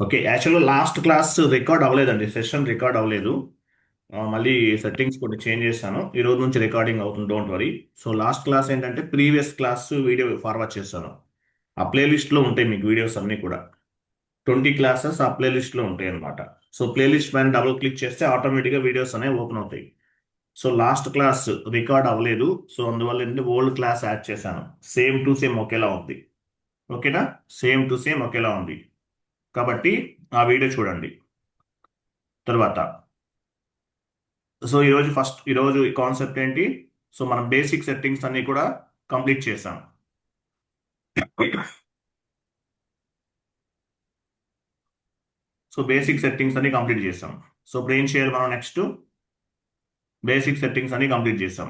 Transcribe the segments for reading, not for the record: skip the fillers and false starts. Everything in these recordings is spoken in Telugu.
ఓకే. యాక్చువల్‌గా లాస్ట్ క్లాస్ రికార్డ్ అవ్వలేదండి. సెషన్ రికార్డ్ అవ్వలేదు. మళ్ళీ సెట్టింగ్స్ కొన్ని చేంజ్ చేశాను. ఈ రోజు నుంచి రికార్డింగ్ అవుతుంది. Don't worry. So last class ఏంటంటే ప్రీవియస్ క్లాస్ వీడియో ఫార్వర్డ్ చేశాను. ఆ ప్లేలిస్ట్‌లో ఉంటాయి మీకు వీడియోస్ అన్నీ కూడా. 20 క్లాసెస్ ఆ ప్లేలిస్ట్‌లో ఉంటాయి అన్నమాట. సో ప్లేలిస్ట్ పైన డబుల్ క్లిక్ చేస్తే ఆటోమేటిక్‌గా వీడియోస్ అనేవి ఓపెన్ అవుతాయి. సో లాస్ట్ క్లాస్ రికార్డ్ అవ్వలేదు. సో అందువల్ల ఏంటంటే ఓల్డ్ క్లాస్ యాడ్ చేశాను. సేమ్ టు సేమ్ ఒకేలా ఉంది. ఓకేనా? సేమ్ టు సేమ్ ఒకేలా ఉంది. కాబట్టి ఆ వీడియో చూడండి. తర్వాత సో ఈరోజు కాన్సెప్ట్ ఏంటి? సో మనం బేసిక్ సెట్టింగ్స్ అన్ని కూడా కంప్లీట్ చేసాం. సో బేసిక్ సెట్టింగ్స్ అన్ని కంప్లీట్ చేసాం. సో ఇప్పుడు ఏం చేయాలి మనం నెక్స్ట్? బేసిక్ సెట్టింగ్స్ అన్ని కంప్లీట్ చేసాం.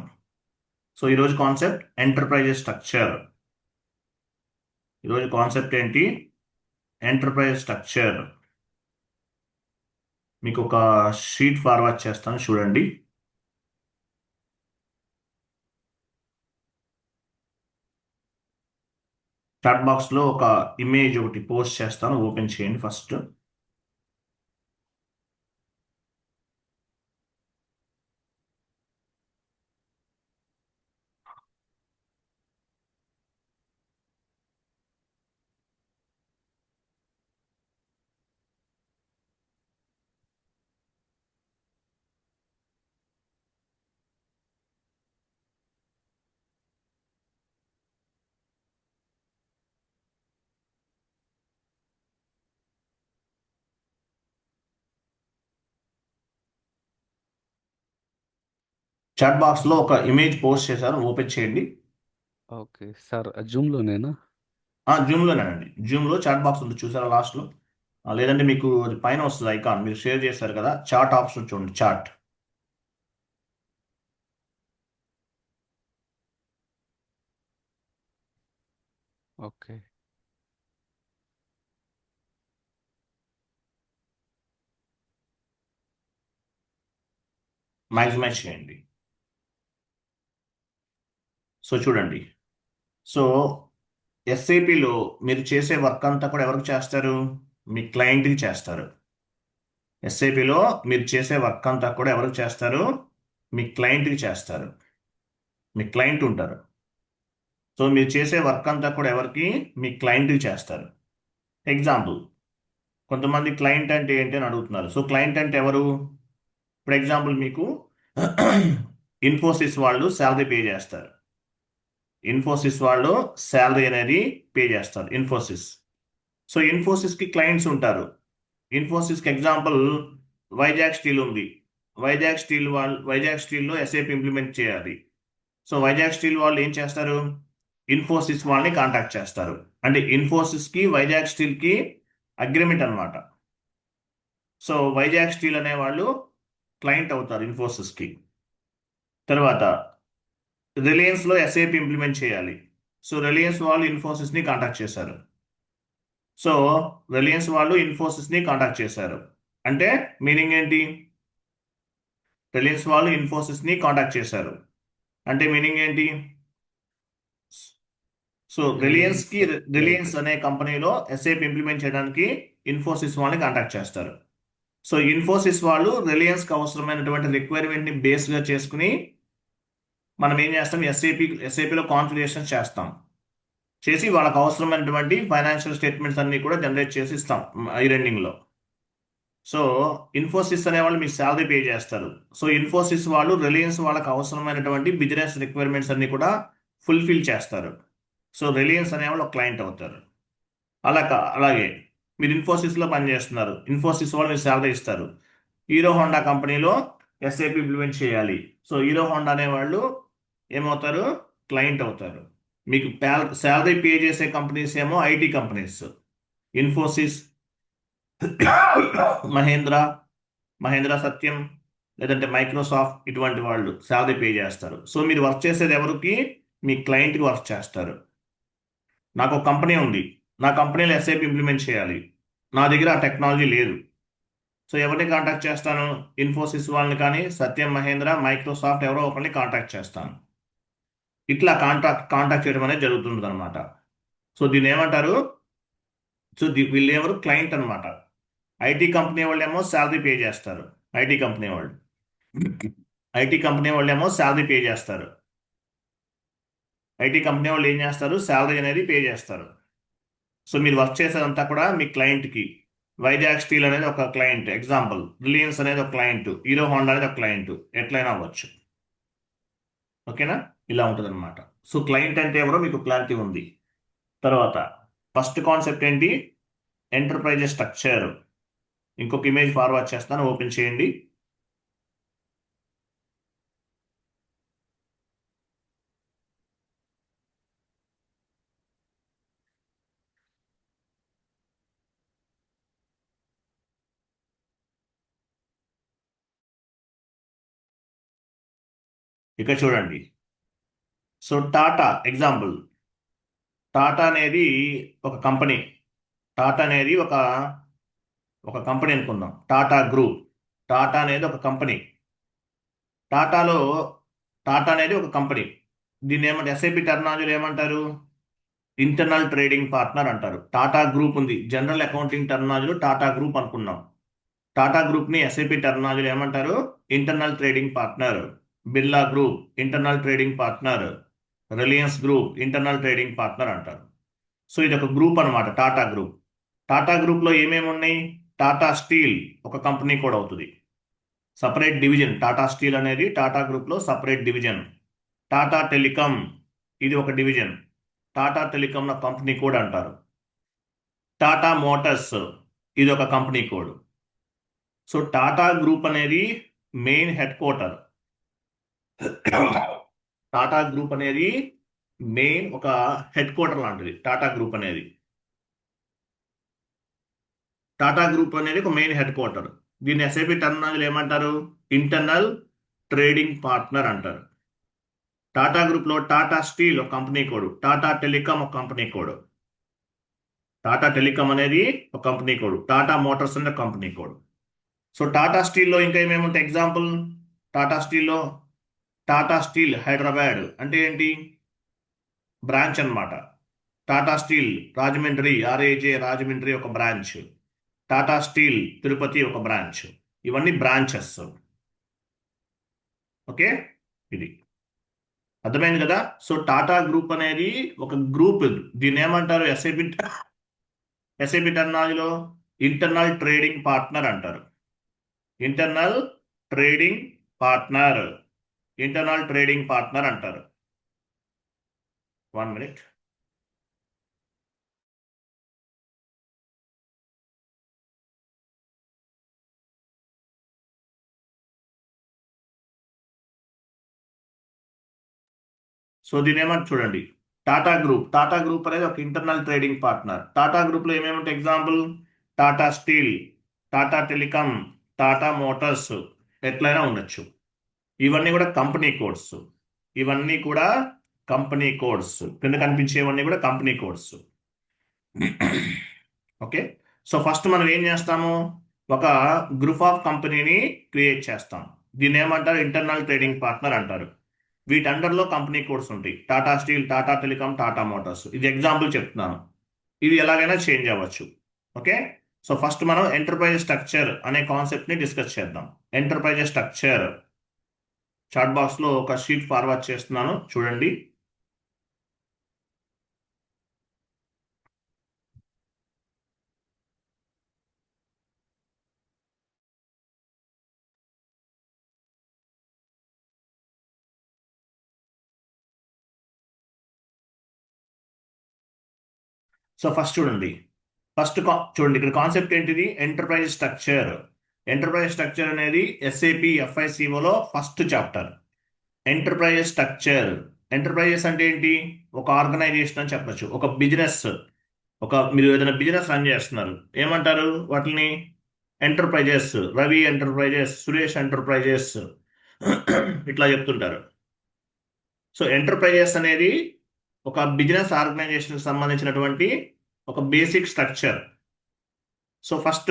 సో ఈరోజు కాన్సెప్ట్ ఎంటర్ప్రైజ్ స్ట్రక్చర్. ఈరోజు కాన్సెప్ట్ ఏంటి? Enterprise structure. మీకు ఒక షీట్ ఫార్వర్డ్ చేస్తాను చూడండి. చాట్ బాక్స్లో ఒక ఇమేజ్ ఒకటి పోస్ట్ చేస్తాను. ఓపెన్ చేయండి ఫస్ట్. చాట్ బాక్స్లో ఒక ఇమేజ్ పోస్ట్ చేశాను. ఓపెన్ చేయండి. ఓకే సార్, జూమ్లోనేనా? జూమ్లోనేనండి. జూమ్లో చాట్ బాక్స్ ఉంది చూసారా లాస్ట్లో? లేదంటే మీకు అది పైన వస్తుంది ఐకాన్. మీరు షేర్ చేశారు కదా, చాట్ ఆప్షన్ చూడండి. Chat okay. మ్యాక్సిమైజ్ చేయండి. సో చూడండి. సో ఎస్ఐపిలో మీరు చేసే వర్క్ అంతా కూడా ఎవరికి చేస్తారు? మీ క్లయింట్కి చేస్తారు. ఎస్ఐపిలో మీరు చేసే వర్క్ అంతా కూడా ఎవరికి చేస్తారు? మీ క్లయింట్కి చేస్తారు. మీ క్లయింట్ ఉంటారు. సో మీరు చేసే వర్క్ అంతా కూడా ఎవరికి? మీ క్లయింట్కి చేస్తారు. ఎగ్జాంపుల్, కొంతమంది క్లయింట్ అంటే ఏంటి అని అడుగుతున్నారు. సో క్లయింట్ అంటే ఎవరు? ఫర్ ఎగ్జాంపుల్ మీకు ఇన్ఫోసిస్ వాళ్ళు శాలరీ పే చేస్తారు. ఇన్ఫోసిస్ వాళ్ళు శాలరీ అనేది పే చేస్తారు. ఇన్ఫోసిస్. సో ఇన్ఫోసిస్కి క్లయింట్స్ ఉంటారు. ఇన్ఫోసిస్కి ఎగ్జాంపుల్ వైజాగ్ స్టీల్ ఉంది. వైజాగ్ స్టీల్లో ఎస్ఏపి ఇంప్లిమెంట్ చేయాలి. సో వైజాగ్ స్టీల్ వాళ్ళు ఏం చేస్తారు? ఇన్ఫోసిస్ వాళ్ళని కాంటాక్ట్ చేస్తారు. అంటే ఇన్ఫోసిస్కి వైజాగ్ స్టీల్కి అగ్రిమెంట్ అన్నమాట. సో వైజాగ్ స్టీల్ అనేవాళ్ళు క్లయింట్ అవుతారు ఇన్ఫోసిస్కి. తర్వాత రిలయన్స్లో ఎస్ఏపి ఇంప్లిమెంట్ చేయాలి. సో రిలయన్స్ వాళ్ళు ఇన్ఫోసిస్ని కాంటాక్ట్ చేశారు. సో రిలయన్స్ వాళ్ళు ఇన్ఫోసిస్ని కాంటాక్ట్ చేశారు. అంటే మీనింగ్ ఏంటి? రిలయన్స్ వాళ్ళు ఇన్ఫోసిస్ని కాంటాక్ట్ చేశారు. అంటే మీనింగ్ ఏంటి? సో రిలయన్స్ లైక్ రిలయన్స్ అనే కంపెనీలో ఎస్ఏపి ఇంప్లిమెంట్ చేయడానికి ఇన్ఫోసిస్ వాళ్ళని కాంటాక్ట్ చేస్తారు. సో ఇన్ఫోసిస్ వాళ్ళు రిలయన్స్కి అవసరమైనటువంటి రిక్వైర్మెంట్ని బేస్గా చేసుకుని మనం ఏం చేస్తాం? ఎస్ఏపిలో కాన్ఫిగరేషన్ చేస్తాం. చేసి వాళ్ళకి అవసరమైనటువంటి ఫైనాన్షియల్ స్టేట్మెంట్స్ అన్ని కూడా జనరేట్ చేసి ఇస్తాం ఈ రెండింగ్లో. సో ఇన్ఫోసిస్ అనే వాళ్ళు మీకు శాలరీ పే చేస్తారు. సో ఇన్ఫోసిస్ వాళ్ళు రిలయన్స్ వాళ్ళకి అవసరమైనటువంటి బిజినెస్ రిక్వైర్మెంట్స్ అన్ని కూడా ఫుల్ఫిల్ చేస్తారు. సో రిలయన్స్ అనేవాళ్ళు ఒక క్లయింట్ అవుతారు. అలాగే మీరు ఇన్ఫోసిస్లో పనిచేస్తున్నారు. ఇన్ఫోసిస్ వాళ్ళు మీరు శాలరీ ఇస్తారు. హీరో హోండా కంపెనీలో ఎస్ఏపి ఇంప్లిమెంట్ చేయాలి. సో హీరో హోండా అనేవాళ్ళు ఏమవుతారు? క్లయింట్ అవుతారు. మీకు శాలరీ పే చేసే కంపెనీస్ ఏమో ఐటీ కంపెనీస్. ఇన్ఫోసిస్, మహేంద్ర, మహేంద్ర సత్యం, లేదంటే మైక్రోసాఫ్ట్, ఇటువంటి వాళ్ళు శాలరీ పే చేస్తారు. సో మీరు వర్క్ చేసేది ఎవరికి? మీ క్లయింట్కి వర్క్ చేస్తారు. నాకు ఒక కంపెనీ ఉంది. నా కంపెనీలో ఎస్ఐపి ఇంప్లిమెంట్ చేయాలి. నా దగ్గర ఆ టెక్నాలజీ లేదు. సో ఎవరిని కాంటాక్ట్ చేస్తాను? ఇన్ఫోసిస్ వాళ్ళని కానీ, సత్యం మహేంద్ర, మైక్రోసాఫ్ట్ ఎవరో ఒకరిని కాంటాక్ట్ చేస్తాను. ఇట్లా కాంటాక్ట్ చేయడం అనేది జరుగుతుంది అనమాట. సో దీన్ని ఏమంటారు? సో వీళ్ళు ఎవరు? క్లయింట్ అనమాట. ఐటీ కంపెనీ వాళ్ళేమో శాలరీ పే చేస్తారు. ఐటీ కంపెనీ వాళ్ళు ఐటీ కంపెనీ వాళ్ళేమో శాలరీ పే చేస్తారు. ఐటీ కంపెనీ వాళ్ళు ఏం చేస్తారు, శాలరీ అనేది పే చేస్తారు. సో మీరు వర్క్ చేసేదంతా కూడా మీ క్లయింట్కి. వైజాగ్ స్టీల్ అనేది ఒక క్లయింట్ ఎగ్జాంపుల్, రిలయన్స్ అనేది ఒక క్లయింట్, హీరో హోండా అనేది ఒక క్లయింట్, ఎట్లయినా అవ్వచ్చు. ఓకేనా? ఇలా ఉంటుంది అనమాట. సో క్లయింట్ అంటే ఎవరో మీకు క్లారిటీ ఉంది. తర్వాత ఫస్ట్ కాన్సెప్ట్ ఏంటి, ఎంటర్ప్రైజెస్ స్ట్రక్చర్. ఇంకొక ఇమేజ్ ఫార్వర్డ్ చేస్తాను, ఓపెన్ చేయండి. ఇక్కడ చూడండి. సో టాటా ఎగ్జాంపుల్, టాటా అనేది ఒక కంపెనీ. టాటా అనేది ఒక ఒక కంపెనీ అనుకుందాం, టాటా గ్రూప్. టాటా అనేది ఒక కంపెనీ. టాటాలో టాటా అనేది ఒక కంపెనీ. దీన్ని ఏమంటే ఎస్ఐపి టెర్మినాలజీలో ఏమంటారు, ఇంటర్నల్ ట్రేడింగ్ పార్ట్నర్ అంటారు. టాటా గ్రూప్ ఉంది, జనరల్ అకౌంటింగ్ టెర్మినాలజీలో టాటా గ్రూప్ అనుకున్నాం. టాటా గ్రూప్ని ఎస్ఐపి టెర్మినాలజీలో ఏమంటారు, internal trading partner. Birla group internal trading partner. Reliance group internal trading partner అంటారు. సో ఇది ఒక గ్రూప్ అనమాట, టాటా గ్రూప్. టాటా గ్రూప్లో ఏమేమి ఉన్నాయి, టాటా స్టీల్ ఒక కంపెనీ కూడా అవుతుంది, సపరేట్ డివిజన్. టాటా స్టీల్ అనేది టాటా గ్రూప్లో సపరేట్ డివిజన్. టాటా టెలికాం ఇది ఒక division, Tata telecom company code అంటారు. టాటా మోటార్స్ ఇది ఒక company code. So Tata group అనేది main head quarter. Tata group అనేది మెయిన్ ఒక హెడ్ క్వార్టర్ లాంటిది. టాటా గ్రూప్ అనేది ఒక మెయిన్ హెడ్ క్వార్టర్. దీన్ని ఎస్ఐపి టెర్మినాలజీలో ఏమంటారు, ఇంటర్నల్ ట్రేడింగ్ పార్ట్నర్ అంటారు. టాటా గ్రూప్లో టాటా స్టీల్ ఒక కంపెనీ కోడ్, టాటా టెలికాం ఒక కంపెనీ కోడ్. టాటా టెలికాం అనేది ఒక కంపెనీ కోడ్, టాటా మోటార్స్ అనే కంపెనీ కోడ్. సో టాటా స్టీల్లో ఇంకా ఏమేమి ఉంటాయి, ఎగ్జాంపుల్ టాటా స్టీల్ హైదరాబాద్ అంటే ఏంటి, బ్రాంచ్ అన్నమాట. టాటా స్టీల్ రాజమండ్రి, ఆర్ఏజే రాజమండ్రి ఒక బ్రాంచ్. టాటా స్టీల్ తిరుపతి ఒక బ్రాంచ్. ఇవన్నీ బ్రాంచెస్. ఓకే, ఇది అర్థమైంది కదా. సో టాటా గ్రూప్ అనేది ఒక గ్రూప్. దీన్ని ఏమంటారు, ఎస్ఐపి టెర్మినాలజీలో ఇంటర్నల్ ట్రేడింగ్ పార్ట్నర్ అంటారు. ఇంటర్నల్ ట్రేడింగ్ పార్ట్నర్ అంటారు. 1 minute. సో దీని ఏమంటే చూడండి, టాటా గ్రూప్ అనేది ఒక ఇంటర్నల్ ట్రేడింగ్ పార్ట్నర్. టాటా గ్రూప్లో ఏమేమి ఉంటాయి, example Tata steel, Tata telecom, Tata Motors, ఎట్లయినా ఉండొచ్చు. ఇవన్నీ కూడా కంపెనీ కోడ్స్. కింద కనిపించేవన్నీ కూడా company codes. Okay. So first మనం ఏం చేస్తాము, ఒక గ్రూప్ ఆఫ్ కంపెనీని క్రియేట్ చేస్తాం. దీన్ని ఏమంటారు, ఇంటర్నల్ ట్రేడింగ్ పార్ట్నర్ అంటారు. వీటి అండర్లో కంపెనీ కోడ్స్ ఉంటాయి, Tata steel, Tata telecom, Tata motors. ఇది ఎగ్జాంపుల్ చెప్తున్నాను, ఇది ఎలాగైనా చేంజ్ అవ్వచ్చు. ఓకే. సో ఫస్ట్ మనం ఎంటర్ప్రైజ్ స్ట్రక్చర్ అనే కాన్సెప్ట్ని డిస్కస్ చేద్దాం. ఎంటర్ప్రైజ్ స్ట్రక్చర్ చాట్ బాక్స్లో ఒక షీట్ ఫార్వర్డ్ చేస్తున్నాను, చూడండి. సో ఫస్ట్ చూడండి, చూడండి ఇక్కడ కాన్సెప్ట్ ఏంటిది, ఎంటర్ప్రైజ్ స్ట్రక్చర్. ఎంటర్ప్రైజ్ స్ట్రక్చర్ అనేది ఎస్ఏపి ఎఫ్ఐసిఓలో first chapter. Enterprise structure. Enterprises అంటే ఏంటి, ఒక ఆర్గనైజేషన్ అని చెప్పొచ్చు, ఒక బిజినెస్. మీరు ఏదైనా బిజినెస్ రన్ చేస్తున్నారు, ఏమంటారు వాటిని, enterprises. Ravi enterprises, Suresh enterprises, ఇట్లా చెప్తుంటారు. సో ఎంటర్ప్రైజెస్ అనేది ఒక బిజినెస్ ఆర్గనైజేషన్కి సంబంధించినటువంటి ఒక బేసిక్ స్ట్రక్చర్. సో ఫస్ట్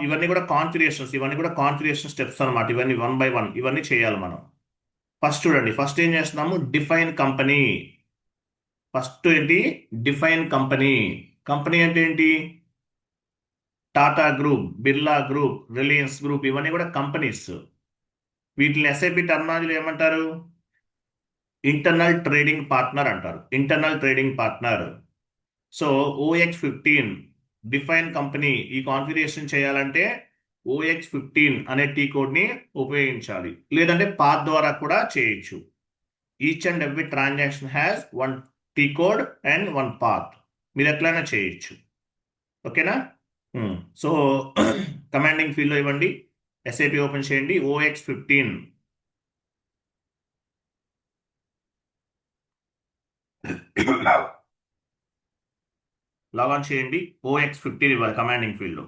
ఇవన్నీ కూడా కాన్ఫిగరేషన్ స్టెప్స్ అన్నమాట. ఇవన్నీ 1 by 1 ఇవన్నీ చేయాలి మనం. ఫస్ట్ చూడండి, ఫస్ట్ ఏం చేస్తున్నాము, డిఫైన్ కంపెనీ. ఫస్ట్ ఏంటి, డిఫైన్ కంపెనీ. కంపెనీ అంటే ఏంటి, Tata group, Birla group, Reliance group ఇవన్నీ కూడా కంపెనీస్. వీటిని ఎస్ఐపి టర్మినాలజీలో ఏమంటారు? ఇంటర్నల్ ట్రేడింగ్ పార్ట్నర్ అంటారు. Internal trading partner. So OX15 define company ఈ కాన్ఫిగరేషన్ చేయాలంటే OX15 అనే టీ కోడ్ని ఉపయోగించాలి, లేదంటే పాత్ ద్వారా కూడా చేయొచ్చు. Each and every transaction has one T code and one path. మీరు ఎట్లయినా చేయొచ్చు. ఓకేనా? సో కమాండింగ్ ఫీల్డ్లో ఇవ్వండి, ఎస్ఐపి ఓపెన్ చేయండి, OX15 లాగాన్ చేయండి. OX15 ఇవ్వాలి కమాండింగ్ ఫీల్డ్లో.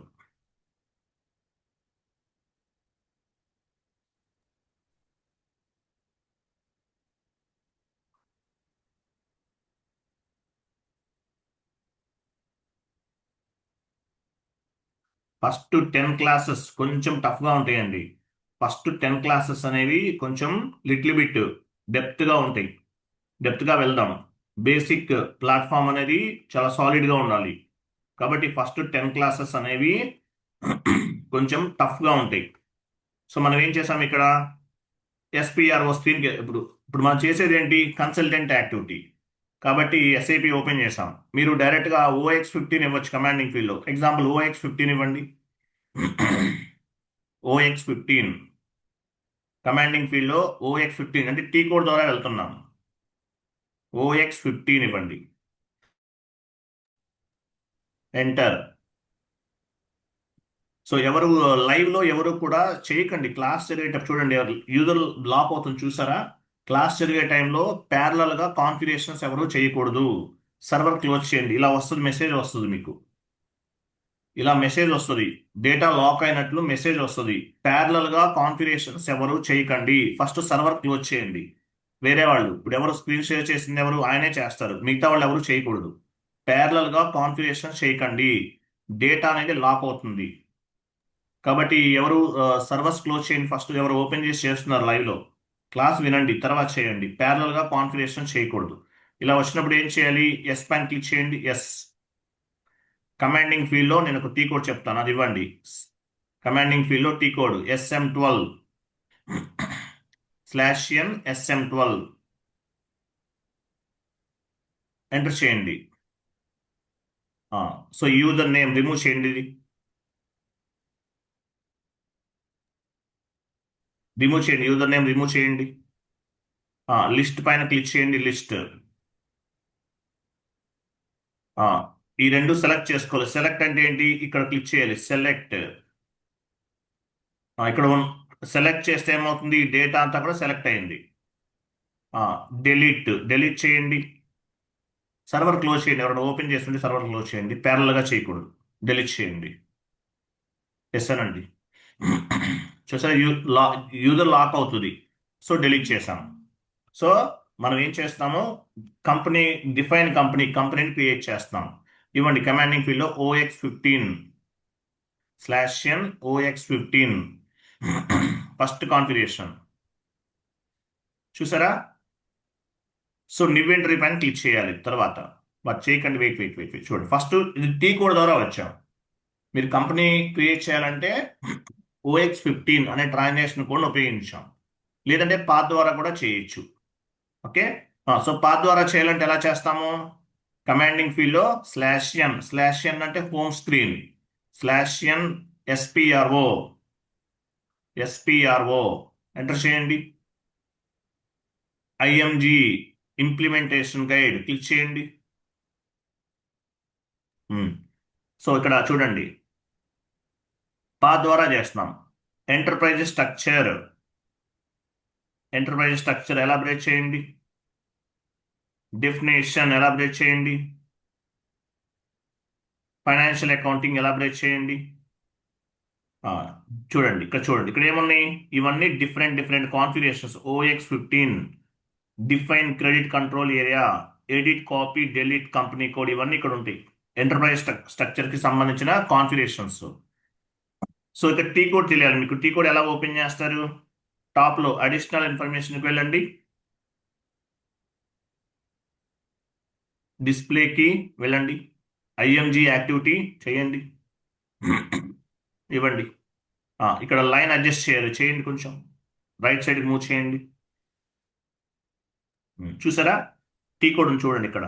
ఫస్ట్ 10 క్లాసెస్ కొంచెం టఫ్గా ఉంటాయండి. ఫస్ట్ 10 క్లాసెస్ అనేవి కొంచెం లిటిల్ బిట్ డెప్త్గా ఉంటాయి. డెప్త్గా వెళ్దాం. బేసిక్ ప్లాట్ఫామ్ అనేది చాలా సాలిడ్గా ఉండాలి. కాబట్టి ఫస్ట్ 10 క్లాసెస్ అనేవి కొంచెం టఫ్గా ఉంటాయి. సో మనం ఏం చేసాం ఇక్కడ? SPRO స్క్రీన్కి ఇప్పుడు ఇప్పుడు మనం చేసేది ఏంటి? Consultant activity. కాబట్టి ఎస్ఐపి ఓపెన్ చేసాం. మీరు డైరెక్ట్గా OX15 ఇవ్వచ్చు కమాండింగ్ ఫీల్డ్లో. ఎగ్జాంపుల్ OX15 ఇవ్వండి. OX15 కమాండింగ్ ఫీల్డ్లో OX15 అంటే టీ కోడ్ ద్వారా వెళ్తున్నాం. OX15 ఇవ్వండి, ఎంటర్. సో ఎవరు లైవ్లో ఎవరు కూడా చేయకండి. క్లాస్ జరిగేటప్పుడు చూడండి, యూజర్ బ్లాక్ అవుతుంది చూసారా? క్లాస్ జరిగే టైంలో ప్యారలల్గా కాన్ఫిగరేషన్స్ ఎవరు చేయకూడదు. సర్వర్ క్లోజ్ చేయండి. ఇలా వస్తుంది, మెసేజ్ వస్తుంది మీకు. ఇలా మెసేజ్ వస్తుంది, డేటా లాక్ అయినట్లు మెసేజ్ వస్తుంది. ప్యారలల్గా కాన్ఫిగరేషన్స్ ఎవరు చేయకండి. ఫస్ట్ సర్వర్ క్లోజ్ చేయండి. వేరే వాళ్ళు ఇప్పుడు ఎవరు స్క్రీన్ షేర్ చేసింది ఎవరు? ఆయనే చేస్తారు, మిగతా వాళ్ళు ఎవరు చేయకూడదు. ప్యారలల్గా కాన్ఫిగరేషన్ చేయకండి, డేటా అనేది లాక్ అవుతుంది. కాబట్టి ఎవరు సర్వర్స్ క్లోజ్ చేయండి. ఫస్ట్ ఎవరు ఓపెన్ చేసి చేస్తున్నారు లైవ్లో క్లాస్ వినండి, తర్వాత చేయండి. ప్యారలల్గా కాన్ఫిగరేషన్ చేయకూడదు. ఇలా వచ్చినప్పుడు ఏం చేయాలి? ఎస్ పైన క్లిక్ చేయండి. ఎస్. కమాండింగ్ ఫీల్డ్లో నేను ఒక టీ కోడ్ చెప్తాను, అది ఇవ్వండి. కమాండింగ్ ఫీల్డ్లో T code SM12/N SM12 enter చేయండి. సో యూజర్ నేమ్ రిమూవ్ చేయండి. రిమూవ్ చేయండి, యూజర్ నేమ్ రిమూవ్ చేయండి. లిస్ట్ పైన క్లిక్ చేయండి. లిస్ట్ ఈ రెండు సెలెక్ట్ చేసుకోవాలి. సెలెక్ట్ అంటే ఏంటి? ఇక్కడ క్లిక్ చేయాలి, సెలెక్ట్. ఇక్కడ సెలెక్ట్ చేస్తే ఏమవుతుంది? డేటా అంతా కూడా సెలెక్ట్ అయింది. డిలీట్ చేయండి. సర్వర్ క్లోజ్ చేయండి. ఎవరైనా ఓపెన్ చేస్తుంటే సర్వర్ క్లోజ్ చేయండి, ప్యారల్గా చేయకూడదు. డిలీట్ చేయండి. ఎస్ అనండి. చూసారా, యూజర్ లాక్ అవుతుంది. సో డిలీట్ చేసాం. సో మనం ఏం చేస్తాము? కంపెనీ డిఫైన్ కంపెనీని క్రియేట్ చేస్తాం. ఇవ్వండి కమాండింగ్ ఫీల్డ్లో OX15/N OX15 ఫస్ట్ కాన్ఫిగరేషన్ చూసారా? సో ఇన్వెంటరీ పైన క్లిక్ చేయాలి. తర్వాత చేయకండి, వెయిట్ చూడండి. ఫస్ట్ ఇది టీ కోడ్ ద్వారా వచ్చాం. మీరు కంపెనీ క్రియేట్ చేయాలంటే OX15 అనే ట్రాన్సాక్షన్ కోడ్ని ఉపయోగించాం, లేదంటే పాత్ ద్వారా కూడా చేయొచ్చు. ఓకే. సో పాత్ ద్వారా చేయాలంటే ఎలా చేస్తాము? కమాండింగ్ ఫీల్డ్లో /n అంటే home screen, /n SPRO enter చేయండి. IMG ఇంప్లిమెంటేషన్ గైడ్ క్లిక్ చేయండి. సో ఇక్కడ చూడండి, పాత్ ద్వారా చేస్తున్నాం. ఎంటర్ప్రైజ్ స్ట్రక్చర్ ఎలాబరేట్ చేయండి. డెఫినేషన్ ఎలాబరేట్ చేయండి. ఫైనాన్షియల్ అకౌంటింగ్ ఎలాబరేట్ చేయండి. చూడండి ఇక్కడ ఏమున్నాయి? ఇవన్నీ different configurations. OX15 define credit control area, edit copy delete company code, ఇవన్నీ ఇక్కడ ఉంటాయి. ఎంటర్ప్రైజ్ స్ట్రక్చర్కి సంబంధించిన కాన్ఫిగరేషన్స్. సో ఇక్కడ టీ కోడ్ తెలియాలి మీకు. టీ కోడ్ ఎలా ఓపెన్ చేస్తారు? టాప్లో అడిషనల్ ఇన్ఫర్మేషన్కి వెళ్ళండి, డిస్ప్లేకి వెళ్ళండి, IMG యాక్టివిటీ చేయండి. ఇవ్వండి. ఇక్కడ లైన్ అడ్జస్ట్ చేయండి కొంచెం, రైట్ సైడ్ మూవ్ చేయండి. చూసారా, టీ కోడ్ చూడండి ఇక్కడ,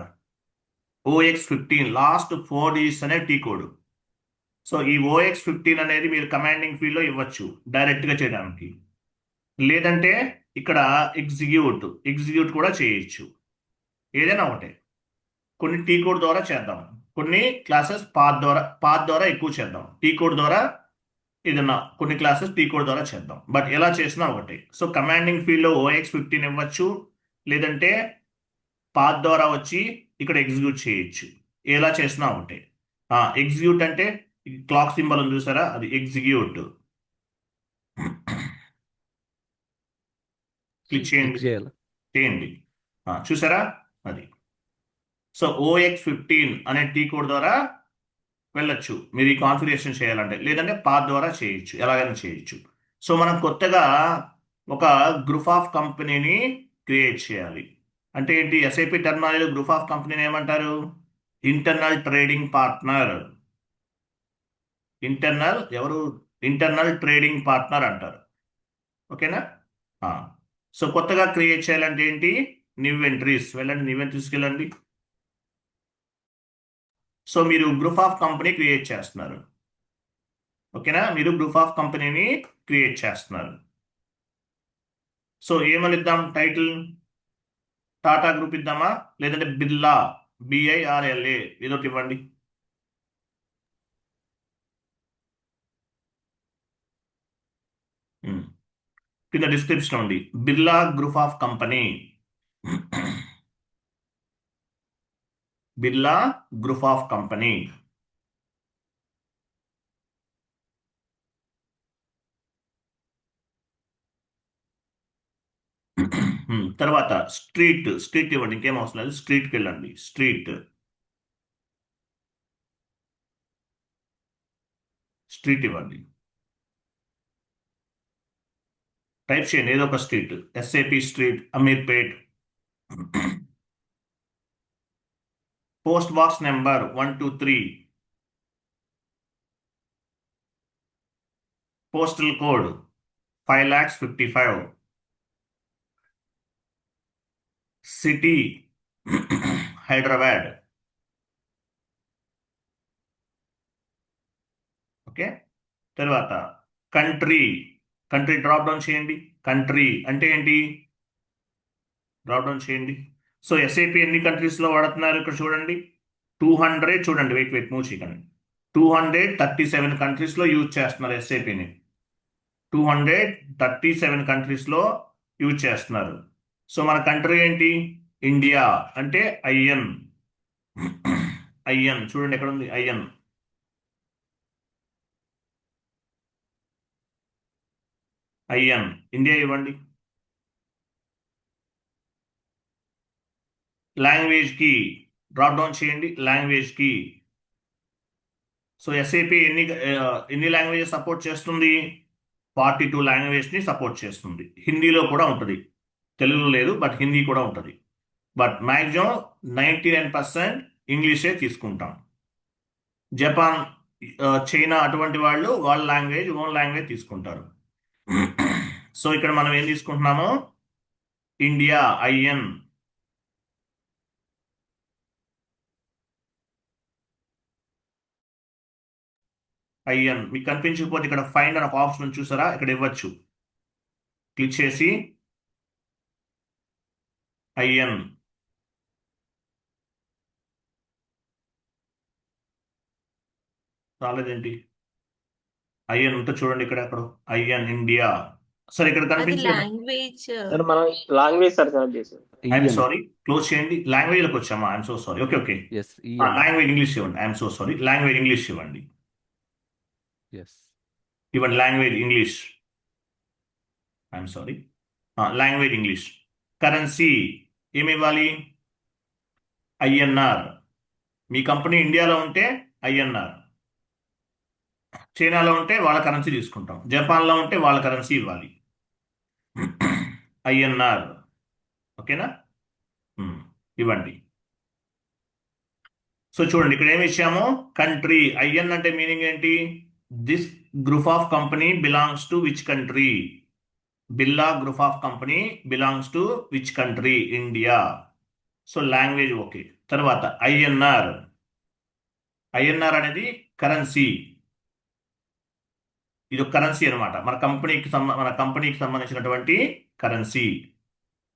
OX15 లాస్ట్ 4 డిజిట్స్ అనే టీ కోడ్. సో ఈ OX15 అనేది మీరు కమాండింగ్ ఫీల్డ్లో ఇవ్వచ్చు డైరెక్ట్గా చేయడానికి, లేదంటే ఇక్కడ ఎగ్జిక్యూట్ కూడా చేయొచ్చు, ఏదైనా ఒకటే. కొన్ని టీ కోడ్ ద్వారా చేద్దాం, కొన్ని క్లాసెస్ పాత్ ద్వారా ఎక్కువ చేద్దాం, టీ కోడ్ ద్వారా ఏదన్నా కొన్ని క్లాసెస్ టీ కోడ్ ద్వారా చేద్దాం. బట్ ఎలా చేసినా ఒకటే. సో కమాండింగ్ ఫీల్డ్లో OX15 ఇవ్వచ్చు, లేదంటే పాత్ ద్వారా వచ్చి ఇక్కడ ఎగ్జిక్యూట్ చేయొచ్చు, ఎలా చేసినా ఒకటే. ఎగ్జిక్యూట్ అంటే క్లాక్ సింబల్ ఉంది చూసారా, అది ఎగ్జిక్యూట్. క్లిక్ చేయండి, చేయాలి. చేయండి. చూసారా అది. సో OX15 అనే టీ కోడ్ ద్వారా వెళ్ళొచ్చు మీరు ఈ కాన్ఫిగరేషన్ చేయాలంటే, లేదంటే పాత్ ద్వారా చేయొచ్చు, ఎలాగైనా చేయొచ్చు. సో మనం కొత్తగా ఒక గ్రూప్ ఆఫ్ కంపెనీని క్రియేట్ చేయాలి. అంటే ఏంటి, SAP టెర్మినాలజీలో గ్రూప్ ఆఫ్ కంపెనీని ఏమంటారు, internal trading partner. Internal trading partner అంటారు. ఓకేనా. సో కొత్తగా క్రియేట్ చేయాలంటే ఏంటి, న్యూ ఎంట్రీస్ వెళ్ళండి, న్యూ ఎంట్రీస్కి వెళ్ళండి. సో మీరు గ్రూప్ ఆఫ్ కంపెనీ క్రియేట్ చేస్తున్నారు. ఓకేనా, మీరు గ్రూప్ ఆఫ్ కంపెనీని క్రియేట్ చేస్తున్నారు. సో ఏమని ఇద్దాం టైటిల్, టాటా గ్రూప్ ఇద్దామా, లేదంటే బిర్లా, BIRLA ఏదో ఒకటి ఇవ్వండి. కింద డిస్క్రిప్షన్ ఉంది, Birla group of company, Birla group of company. తర్వాత స్ట్రీట్ ఇవ్వండి, ఇంకేం అవసరం లేదు, స్ట్రీట్కి వెళ్ళండి. స్ట్రీట్ ఇవ్వండి, టైప్ చేయండి ఏదో ఒక street, SAP street, Ameerpet. Post box number 123, postal code 5,55,000, city Hyderabad. Okay, తర్వాత కంట్రీ డ్రాప్ డౌన్ చేయండి. కంట్రీ అంటే ఏంటి, డ్రాప్ డౌన్ చేయండి. సో SAP ఎన్ని కంట్రీస్లో వాడుతున్నారు ఇక్కడ చూడండి, 200, చూడండి, వెయిట్ మూవ్ చేయకండి, 237 కంట్రీస్లో యూజ్ చేస్తున్నారు SAPని, 237 కంట్రీస్లో యూజ్ చేస్తున్నారు. సో మన కంట్రీ ఏంటి, ఇండియా, అంటే IN. చూడండి ఎక్కడ ఉంది IN. ఇండియా ఇవ్వండి. లాంగ్వేజ్ కి డ్రాప్ డౌన్ చేయండి, లాంగ్వేజ్ కి. సో SAP ఎన్ని లాంగ్వేజెస్ సపోర్ట్ చేస్తుంది, 42 లాంగ్వేజ్ని సపోర్ట్ చేస్తుంది. హిందీలో కూడా ఉంటుంది, తెలుగులో లేదు, బట్ హిందీ కూడా ఉంటుంది. బట్ మ్యాక్సిమం 99% ఇంగ్లీషే తీసుకుంటాం. జపాన్, చైనా అటువంటి వాళ్ళు వాళ్ళ ఓన్ లాంగ్వేజ్ తీసుకుంటారు. సో ఇక్కడ మనం ఏం తీసుకుంటున్నాము, ఇండియా IN. మీకు కనిపించకపోతే ఇక్కడ ఫైండ్ అని ఒక ఆప్షన్ చూసారా, ఇక్కడ ఇవ్వచ్చు, క్లిక్ చేసి IN. రాలేదేంటి, IN ఉంటే చూడండి ఇక్కడ, అక్కడ IN ఇండియా. సరే ఇక్కడ అది కనిపించలేదు, లాంగ్వేజ్ సార్ మనం లాంగ్వేజ్ సార్ సెలెక్ట్ చేసాం. I'm EN. సారీ, క్లోజ్ చేయండి. లాంగ్వేజ్లోకి వచ్చామా, I'm so sorry. Okay. Yes, EN. Language English ఇవ్వండి, I'm so sorry, language English ఇవ్వండి. ఎస్. ఇవ్వండి language English, I'm sorry, language English. Currency ఏమి ఇవ్వాలి, INR. మీ కంపెనీ ఇండియాలో ఉంటే INR, చైనాలో ఉంటే వాళ్ళ కరెన్సీ తీసుకుంటాం, జపాన్లో ఉంటే వాళ్ళ కరెన్సీ ఇవ్వాలి, INR. ఓకేనా, ఇవ్వండి. సో చూడండి ఇక్కడ ఏమి ఇచ్చాము, కంట్రీ. ఐఎన్ అంటే మీనింగ్ ఏంటి, this group of company belongs to which country. Birla group of company belongs to which country, India. So language okay. తర్వాత ఐఎన్ఆర్. ఐఎన్ఆర్ అనేది కరెన్సీ. ఇది ఒక కరెన్సీ అనమాట, మన కంపెనీకి సంబంధించినటువంటి కరెన్సీ.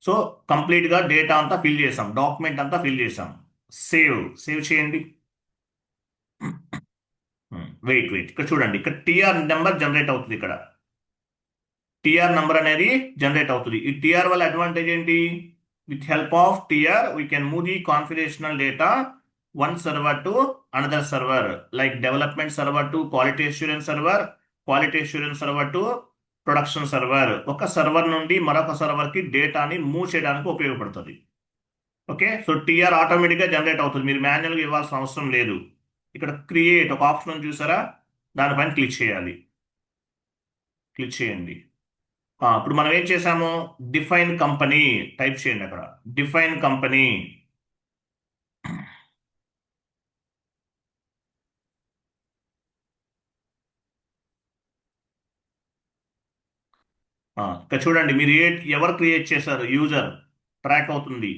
సో కంప్లీట్ గా డేటా అంతా ఫిల్ చేసాం, డాక్యుమెంట్ అంతా ఫిల్ చేసాం. సేవ్ చేయండి. వెయిట్ ఇక్కడ చూడండి, ఇక్కడ టిఆర్ నెంబర్ జనరేట్ అవుతుంది. ఇక్కడ టిఆర్ నెంబర్ అనేది జనరేట్ అవుతుంది. ఈ టిఆర్ వల్ల అడ్వాంటేజ్ ఏంటి, with help of TR we can move the configurational data one server to another server, like development server to quality assurance server, quality assurance server to production server. ఒక సర్వర్ నుండి మరొక సర్వర్ కి డేటాని మూవ్ చేయడానికి ఉపయోగపడుతుంది. ఓకే, సో టిఆర్ ఆటోమేటిక్గా జనరేట్ అవుతుంది, మీరు మాన్యువల్గా ఇవ్వాల్సిన అవసరం లేదు. ఇక్కడ క్రియేట్ ఒక ఆప్షన్ చూసారా, దానిపైన క్లిక్ చేయాలి. క్లిక్ చేయండి. ఇప్పుడు మనం ఏం చేసాము, డిఫైన్ కంపెనీ టైప్ చేయండి. అక్కడ డిఫైన్ కంపెనీ. ఇక్కడ చూడండి, మీరు ఎవరు క్రియేట్ చేశారు, యూజర్ ట్రాక్ అవుతుంది.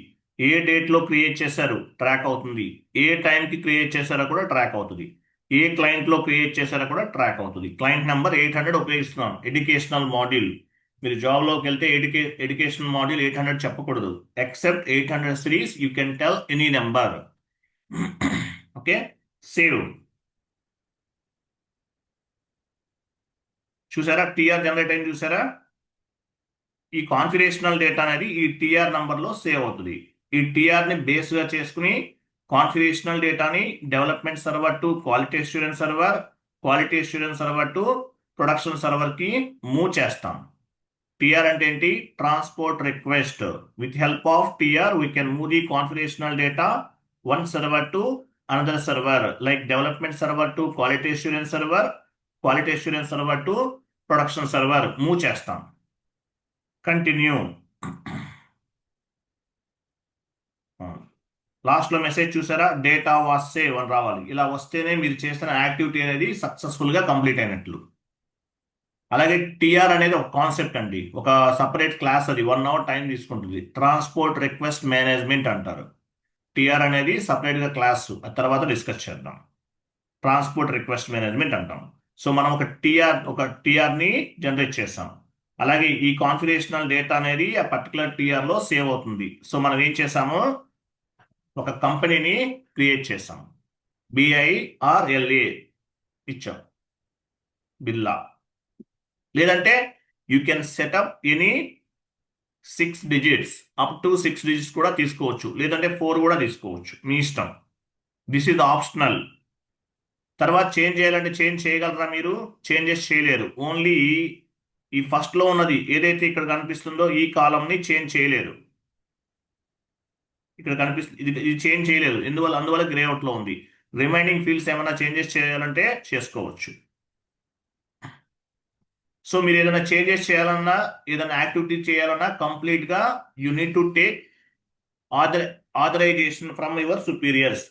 ఏ డేట్ లో క్రియేట్ చేశారు ట్రాక్ అవుతుంది. ఏ టైంకి క్రియేట్ చేశారో కూడా ట్రాక్ అవుతుంది. ఏ క్లయింట్ లో క్రియేట్ చేశారో కూడా ట్రాక్ అవుతుంది. క్లయింట్ నెంబర్ 800 ఉపయోగిస్తున్నాం. Educational module. మీరు జాబ్ లోకి వెళ్తే ఎడ్యుకేషనల్ మాడ్యూల్ 800 చెప్పకూడదు. Except 800 series you can tell any number. Okay, save. చూసారా టిఆర్ జనరేట్ అయింది, చూసారా. ఈ కాన్ఫిగరేషనల్ డేటా అనేది ఈ టిఆర్ నంబర్లో సేవ్ అవుతుంది. ఈ టిఆర్ ని బేస్ గా చేసుకుని కాన్ఫిగరేషనల్ డేటాని development server to quality assurance server, quality assurance server to production server కి మూవ్ చేస్తాం. టిఆర్ అంటే ఏంటి, transport request. With help of TR we can move the configurational data one server to another server, like development server to quality assurance server, quality assurance server to production server move చేస్తాం. కంటిన్యూ. లాస్ట్ లో మెసేజ్ చూసారా, డేటా వాస్ సేవ్ అని రావాలి. ఇలా వస్తేనే మీరు చేసిన యాక్టివిటీ అనేది సక్సెస్ఫుల్ గా కంప్లీట్ అయినట్లు. అలాగే టిఆర్ అనేది ఒక కాన్సెప్ట్ అండి, ఒక సపరేట్ క్లాస్. అది 1 hour టైం తీసుకుంటుంది. ట్రాన్స్పోర్ట్ రిక్వెస్ట్ మేనేజ్మెంట్ అంటారు. టిఆర్ అనేది సపరేట్ గా క్లాస్, తర్వాత డిస్కస్ చేద్దాం. ట్రాన్స్పోర్ట్ రిక్వెస్ట్ మేనేజ్మెంట్ అంటాం. సో మనం ఒక టిఆర్ ని జనరేట్ చేసాం. అలాగే ఈ కాన్ఫిగరేషనల్ డేటా అనేది ఆ పర్టికులర్ టిఆర్ లో సేవ్ అవుతుంది. సో మనం ఏం చేసాము, ఒక కంపెనీని క్రియేట్ చేసాం. BIRLA ఇచ్చాం, బిర్లా. లేదంటే you can setup any 6 digits, up to 6 digits కూడా తీసుకోవచ్చు, లేదంటే 4 కూడా తీసుకోవచ్చు, మీ ఇష్టం. This is optional. తర్వాత చేంజ్ చేయాలంటే చేంజ్ చేయగలరా మీరు, చేంజెస్ చేయలేరు. ఓన్లీ ఈ ఫస్ట్ లో ఉన్నది ఏదైతే ఇక్కడ కనిపిస్తుందో ఈ కాలమ్ ని చేంజ్ చేయలేరు. ఇక్కడ కనిపిస్తుంది, ఇది చేంజ్ చేయలేదు. అందువల్ల గ్రే అవుట్ లో ఉంది. రిమైనింగ్ ఫీల్డ్స్ ఏమైనా చేంజెస్ చేయాలంటే చేసుకోవచ్చు. సో మీరు ఏదైనా చేంజెస్ చేయాలన్నా, ఏదైనా యాక్టివిటీ చేయాలన్నా కంప్లీట్ గా you need to take authorization from your superiors.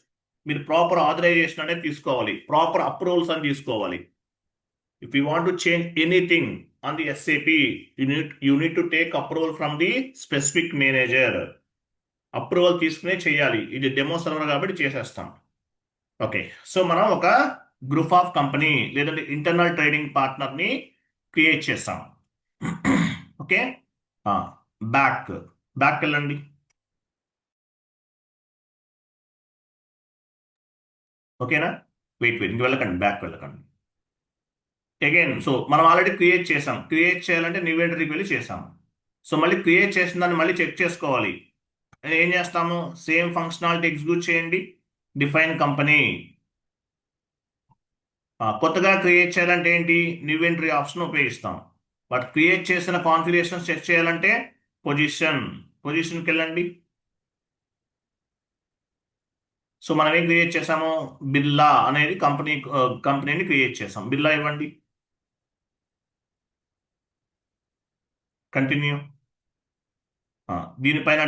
మీరు ప్రాపర్ ఆథరైజేషన్ అనేది తీసుకోవాలి, ప్రాపర్ అప్రూవల్స్ అని తీసుకోవాలి. If you want to change anything on the SAP, you need to take approval from the specific manager. Approval తీసుకునే చేయాలి. ఇది డెమో సర్వర్ కాబట్టి చేసేస్తాం. ఓకే, సో మనం ఒక గ్రూప్ ఆఫ్ కంపెనీ లేదంటే ఇంటర్నల్ ట్రేడింగ్ పార్ట్నర్ ని క్రియేట్ చేస్తాం. ఓకే, బ్యాక్ వెళ్ళండి. ఓకేనా, వెయిట్ ఇంక వెళ్ళకండి, బ్యాక్ వెళ్ళకండి. అగైన్, సో మనం ఆల్రెడీ క్రియేట్ చేసాం. క్రియేట్ చేయాలంటే న్యూ ఎంట్రీకి వెళ్ళి చేసాం. సో మళ్ళీ క్రియేట్ చేసిన దాన్ని మళ్ళీ చెక్ చేసుకోవాలి. ఏం చేస్తాము, సేమ్ ఫంక్షనాలిటీ ఎగ్జిక్యూట్ చేయండి. Define company. కొత్తగా క్రియేట్ చేయాలంటే ఏంటి, న్యూ ఎంట్రీ ఆప్షన్ ఉపయోగిస్తాం. బట్ క్రియేట్ చేసిన కాన్ఫిగరేషన్ చెక్ చేయాలంటే పొజిషన్కి వెళ్ళండి. సో మనం ఏం క్రియేట్ చేసాము, బిర్లా అనేది కంపెనీని క్రియేట్ చేసాం. బిర్లా ఇవ్వండి. కంటిన్యూ. దీనిపైన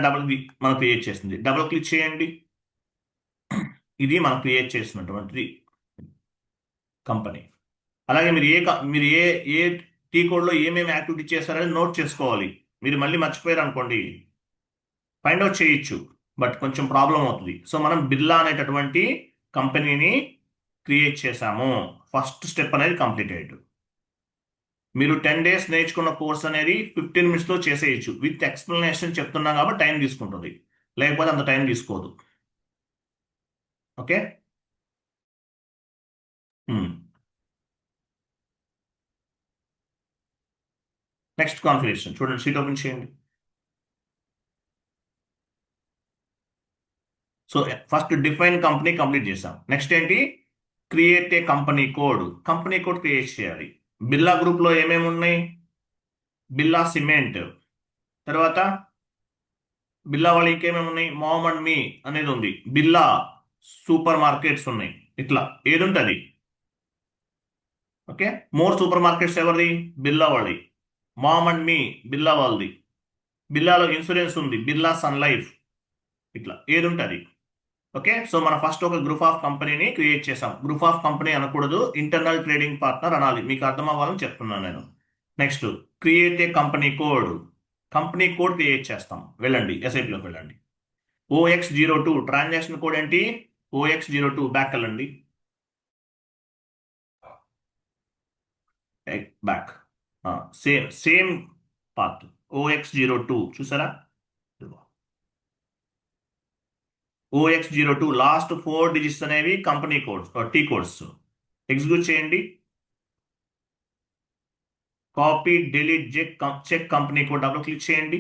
మనం క్రియేట్ చేసింది, డబుల్ క్లిక్ చేయండి. ఇది మనం క్రియేట్ చేసినటువంటి కంపెనీ. అలాగే మీరు ఏ టీ కోడ్లో ఏమేమి యాక్టివిటీ చేస్తారని నోట్ చేసుకోవాలి. మీరు మళ్ళీ మర్చిపోయారు అనుకోండి, ఫైండ్ అవుట్ చేయొచ్చు, బట్ కొంచెం ప్రాబ్లం అవుతుంది. సో మనం బిర్లా అనేటటువంటి కంపెనీని క్రియేట్ చేశాము. ఫస్ట్ స్టెప్ అనేది కంప్లీట్ అయ్యాడు. మీరు 10 days నేర్చుకున్న కోర్స్ అనేది 15 minutes లో చేసేయచ్చు. విత్ ఎక్స్ప్లెనేషన్ చెప్తున్నాం కాబట్టి టైం తీసుకుంటుంది, లేకపోతే అంత టైం తీసుకోదు. ఓకే. నెక్స్ట్ కాన్ఫిగరేషన్ చూడండి, షీట్ ఓపెన్ చేయండి. So first define company complete చేసాం. నెక్స్ట్ ఏంటి? Create a company code. Company code create చేయాలి. బిర్లా గ్రూప్లో ఏమేమి ఉన్నాయి? బిర్లా సిమెంట్, తర్వాత బిర్లా వాళ్ళు ఇంకేమేమి ఉన్నాయి? మామ్ అండ్ మీ అనేది ఉంది. బిర్లా సూపర్ మార్కెట్స్ ఉన్నాయి. ఇట్లా ఏది ఉంటుంది. ఓకే. మోర్ సూపర్ మార్కెట్స్ ఎవరిది? బిర్లా వాళ్ళది. మామ్ అండ్ మీ బిర్లా వాళ్ళది. బిర్లాలో ఇన్సూరెన్స్ ఉంది, బిర్లా సన్ లైఫ్. ఇట్లా ఏది ఉంటుంది. ఓకే. సో మనం ఫస్ట్ ఒక గ్రూప్ ఆఫ్ కంపెనీని క్రియేట్ చేసాం. గ్రూప్ ఆఫ్ కంపెనీ అనకూడదు, ఇంటర్నల్ ట్రేడింగ్ పార్ట్నర్ అనాలి. మీకు అర్థం అవ్వాలని చెప్తున్నాను నేను. Next create a company code. Company code create చేస్తాం. వెళ్ళండి, ఎస్ఐపిలోకి వెళ్ళండి. OX02 ట్రాన్సాక్షన్ కోడ్ ఏంటి? OX02 బ్యాక్ వెళ్ళండి. Back, same path. OX02 చూసారా? OX02 లాస్ట్ 4 digits అనేవి company codes, T codes. Execute చేయండి. Copy delete check company code double click చేయండి.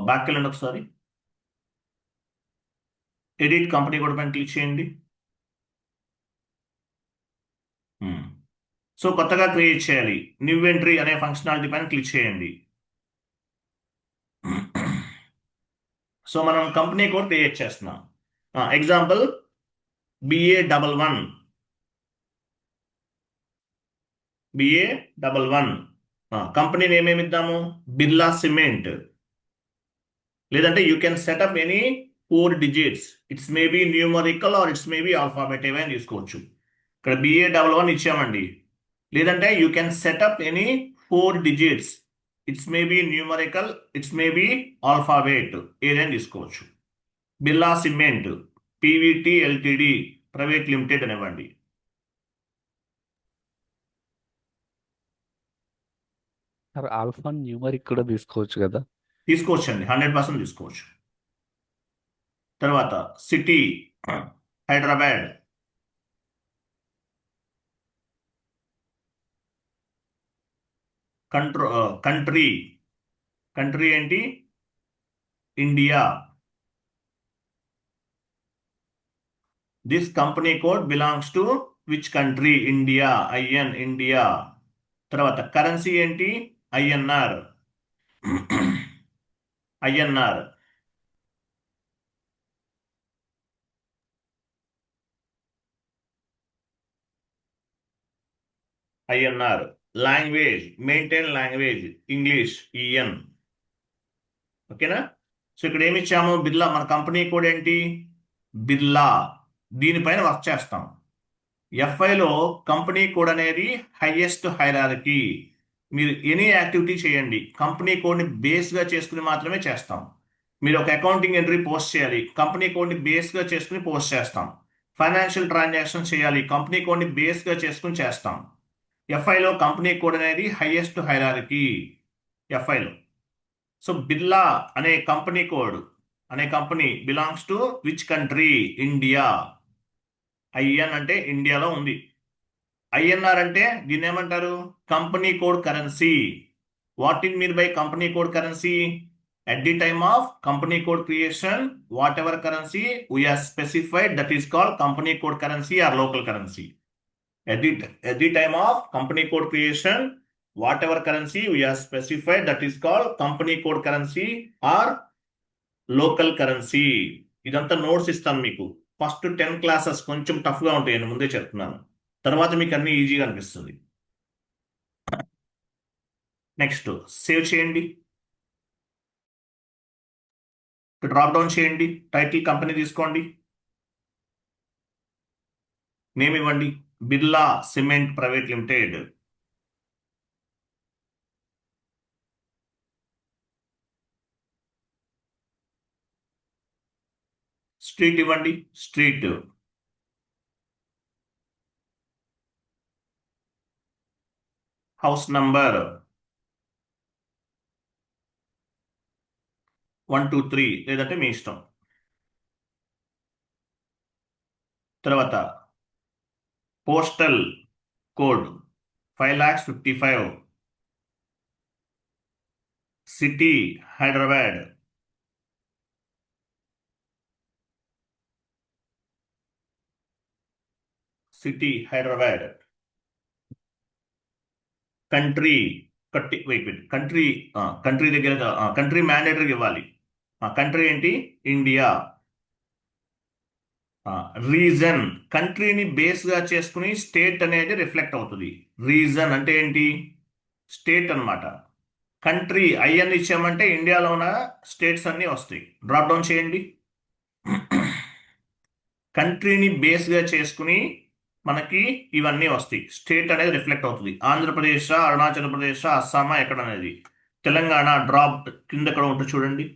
బ్యాక్ వెళ్ళండి ఒకసారి. ఎడిట్ కంపెనీ కోడ్ పైన క్లిక్ చేయండి. సో కొత్తగా క్రియేట్ చేయాలి. న్యూ ఎంట్రీ అనే ఫంక్షనాలిటీ పైన క్లిక్ చేయండి. సో మనం కంపెనీ కోడ్ క్రియేట్ చేస్తున్నాం. Example BA11. BA11 company name ఏమి ఇద్దాము? బిర్లా సిమెంట్. లేదంటే you can setup any 4 digits. It's maybe numerical or it's maybe alphabet ఏమైనా తీసుకోవచ్చు. ఇక్కడ BA11 ఇచ్చామండి. లేదంటే you can setup any 4 digits. It's maybe numerical, it's maybe alphabet, ఏదైనా తీసుకోవచ్చు. Birla cement PVT LTD private limited అనివ్వండి. సార్ ఆల్ఫా న్యూమరిక్ కూడా తీసుకోవచ్చు కదా? తీసుకోవచ్చండి, 100% తీసుకోవచ్చు. తర్వాత సిటీ హైదరాబాద్. కంట్రీ ఏంటి? India. This company code belongs to which country? India. IN India. తర్వాత కరెన్సీ ఏంటి? INR. INR. Language, maintain language English, EN. ఓకేనా? సో ఇక్కడ ఏమి ఇచ్చాము? బిర్లా. మన కంపెనీ కోడ్ ఏంటి? బిర్లా. దీనిపైన వర్క్ చేస్తాం. FIలో కంపెనీ కోడ్ అనేది హైయెస్ట్ హైరార్కీ. మీరు ఎనీ యాక్టివిటీ చేయండి, కంపెనీ కోడ్ని బేస్గా చేసుకుని మాత్రమే చేస్తాం. మీరు ఒక అకౌంటింగ్ ఎంట్రీ పోస్ట్ చేయాలి, కంపెనీ కోడ్ని బేస్గా చేసుకుని పోస్ట్ చేస్తాం. ఫైనాన్షియల్ ట్రాన్సాక్షన్ చేయాలి, కంపెనీ కోడ్ని బేస్గా చేసుకుని చేస్తాం. FIలో కంపెనీ కోడ్ అనేది హైయెస్ట్ హైరార్కీ. FIలో. సో బిర్లా అనే కంపెనీ కోడ్ అనే company belongs to which country? India. IN అంటే ఇండియాలో ఉంది. INR అంటే దీన్ని ఏమంటారు? Company code currency. What in mean by company code currency? At the time of company code creation, whatever currency we have specified, that is called company code currency or local currency. At the time of company code creation, whatever currency we have specified, that is called company code currency or local currency. ఇదంతా నోట్స్ ఇస్తాను మీకు. ఫస్ట్ 10 classes కొంచెం టఫ్గా ఉంటాయి, నేను ముందే చెప్తున్నాను. తర్వాత మీకు అన్ని ఈజీగా అనిపిస్తుంది. నెక్స్ట్ సేవ్ చేయండి. డ్రాప్ డౌన్ చేయండి, టైటిల్ కంపెనీ తీసుకోండి, నేమ్ ఇవ్వండి, Birla cement private limited. Street ఇవ్వండి, స్ట్రీట్. హౌస్ నంబర్ 123 లేదంటే మీ ఇష్టం. తర్వాత postal code 5,55,000, city Hyderabad, city Hyderabad. Country wait country, country దగ్గర కంట్రీ మ్యాండేటరీకి ఇవ్వాలి. కంట్రీ ఏంటి? ఇండియా. రీజన్, కంట్రీని బేస్గా చేసుకుని స్టేట్ అనేది రిఫ్లెక్ట్ అవుతుంది. రీజన్ అంటే ఏంటి? స్టేట్ అన్నమాట. కంట్రీ ఐఎన్ ఇచ్చామంటే ఇండియాలో ఉన్న స్టేట్స్ అన్నీ వస్తాయి. డ్రాప్ డౌన్ చేయండి. కంట్రీని బేస్గా చేసుకుని మనకి ఇవన్నీ వస్తాయి. స్టేట్ అనేది రిఫ్లెక్ట్ అవుతుంది. ఆంధ్రప్రదేశ్, అరుణాచల్ ప్రదేశ్, అస్సాం, ఎక్కడ అనేది. తెలంగాణ డ్రాప్ కింద ఎక్కడ ఉంటుంది చూడండి.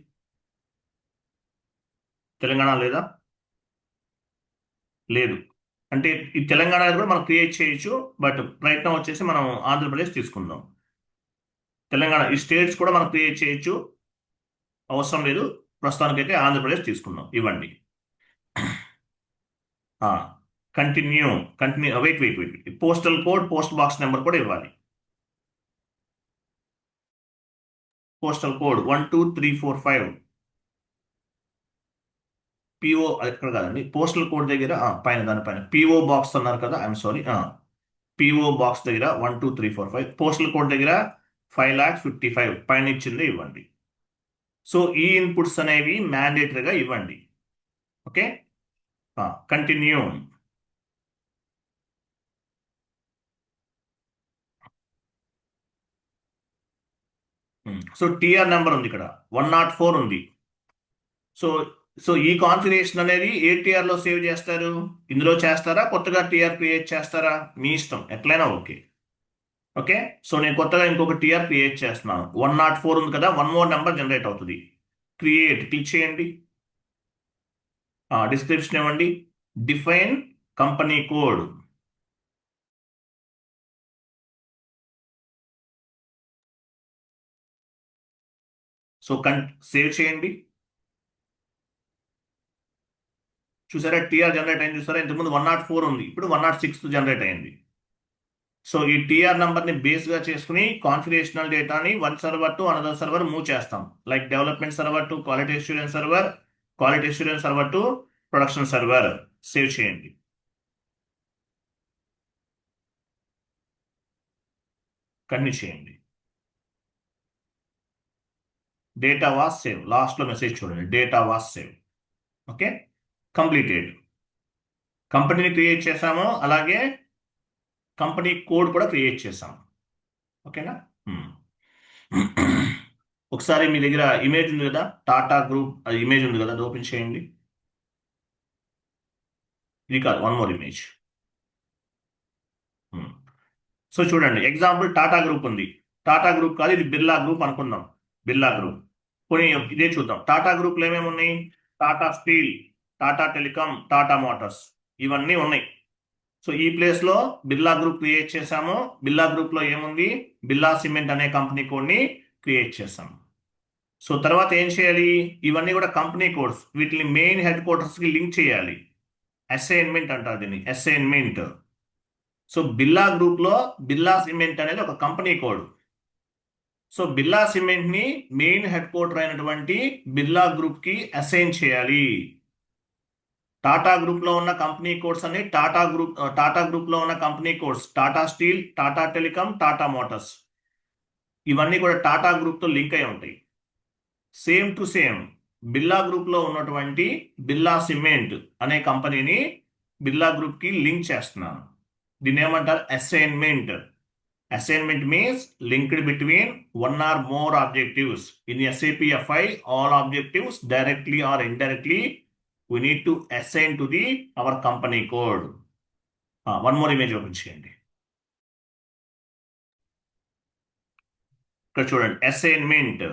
తెలంగాణ లేదా? లేదు. అంటే ఈ తెలంగాణ కూడా మనం క్రియేట్ చేయొచ్చు, బట్ ప్రయత్నం వచ్చేసి మనం ఆంధ్రప్రదేశ్ తీసుకుందాం. తెలంగాణ ఈ స్టేట్స్ కూడా మనం క్రియేట్ చేయొచ్చు, అవసరం లేదు. ప్రస్తుతానికైతే ఆంధ్రప్రదేశ్ తీసుకుందాం. ఇవ్వండి. Continue. Wait. Postal code, post box number కూడా ఇవ్వాలి. Postal code 12345. పిఓ ఎక్కడ కాదండి, పోస్టల్ కోడ్ దగ్గర దానిపైన పిఓ బాక్స్ అన్నారు కదా, ఐఎమ్ సారీ. పిఓ బాక్స్ దగ్గర 12345, పోస్టల్ కోడ్ దగ్గర 5,55,000 పైన ఇచ్చింది ఇవ్వండి. సో ఈ ఇన్పుట్స్ అనేవి మ్యాండేటరీగా ఇవ్వండి. Okay, continue. So TR number ఉంది ఇక్కడ, 104 ఉంది. సో ఈ కాన్ఫిగరేషన్ అనేది ఏ టిఆర్ లో సేవ్ చేస్తారు? ఇందులో చేస్తారా, కొత్తగా టిఆర్ క్రియేట్ చేస్తారా? మీ ఇష్టం, ఎట్లయినా ఓకే. ఓకే, సో నేను కొత్తగా ఇంకొక టిఆర్ క్రియేట్ చేస్తున్నాను. 104 ఉంది కదా, 1 మోర్ నెంబర్ జనరేట్ అవుతుంది. క్రియేట్ క్లిక్ చేయండి. డిస్క్రిప్షన్ ఇవ్వండి, define company code. So save చేయండి. చూసారా, టిఆర్ జనరేట్ అయింది. చూసారా, ఇంతకుముందు 104 ఉంది, ఇప్పుడు 106 జనరేట్ అయింది. సో ఈ టిఆర్ నంబర్ని బేస్గా చేసుకుని కాన్ఫిగరేషనల్ డేటాని one server to another server move చేస్తాం. Like development server to quality assurance server, quality assurance server to production server. Save చేయండి. కంటిన్యూ చేయండి. Data was save. లాస్ట్లో మెసేజ్ చూడండి, data was save. Okay, completed. కంపెనీని క్రియేట్ చేసాము, అలాగే కంపెనీ కోడ్ కూడా క్రియేట్ చేసాం. ఓకేనా? ఒకసారి మీ దగ్గర ఇమేజ్ ఉంది కదా, టాటా గ్రూప్ ఇమేజ్ ఉంది కదా, అది ఓపెన్ చేయండి. ఇది కాదు, వన్ మోర్ ఇమేజ్. సో చూడండి, ఎగ్జాంపుల్ టాటా గ్రూప్ ఉంది. టాటా గ్రూప్ కాదు, ఇది బిర్లా గ్రూప్ అనుకుందాం. బిర్లా గ్రూప్. పోనీ ఇదే చూద్దాం. టాటా గ్రూప్లో ఏమేమి ఉన్నాయి? Tata steel, Tata telecom, Tata Motors, ఇవన్నీ ఉన్నాయి. సో ఈ ప్లేస్లో బిర్లా గ్రూప్ క్రియేట్ చేసాము. బిర్లా గ్రూప్లో ఏముంది? బిర్లా సిమెంట్ అనే కంపెనీ కోడ్ని క్రియేట్ చేసాము. సో తర్వాత ఏం చేయాలి? ఇవన్నీ కూడా కంపెనీ కోడ్స్, వీటిని మెయిన్ హెడ్ క్వార్టర్స్కి లింక్ చేయాలి. అసైన్మెంట్ అంటారు దీన్ని, అసైన్మెంట్. సో బిర్లా గ్రూప్లో బిర్లా సిమెంట్ అనేది ఒక కంపెనీ కోడ్. సో బిర్లా సిమెంట్ని మెయిన్ హెడ్ క్వార్టర్ అయినటువంటి బిర్లా గ్రూప్కి అసైన్ చేయాలి. టాటా గ్రూప్లో ఉన్న కంపెనీ కోడ్స్ అన్ని టాటా గ్రూప్లో ఉన్న company codes, Tata steel, Tata telecom, Tata Motors, ఇవన్నీ కూడా టాటా గ్రూప్తో లింక్ అయి ఉంటాయి. సేమ్ టు సేమ్ బిర్లా గ్రూప్లో ఉన్నటువంటి బిర్లా సిమెంట్ అనే కంపెనీని బిర్లా గ్రూప్కి లింక్ చేస్తున్నాను. దీన్ని ఏమంటారు? Assignment. Assignment means linked between one or more objectives. In SAP FI, all objectives directly or indirectly we need to assign to our company code. One more image open చేయండి. ఇక్కడ చూడండి, assignment,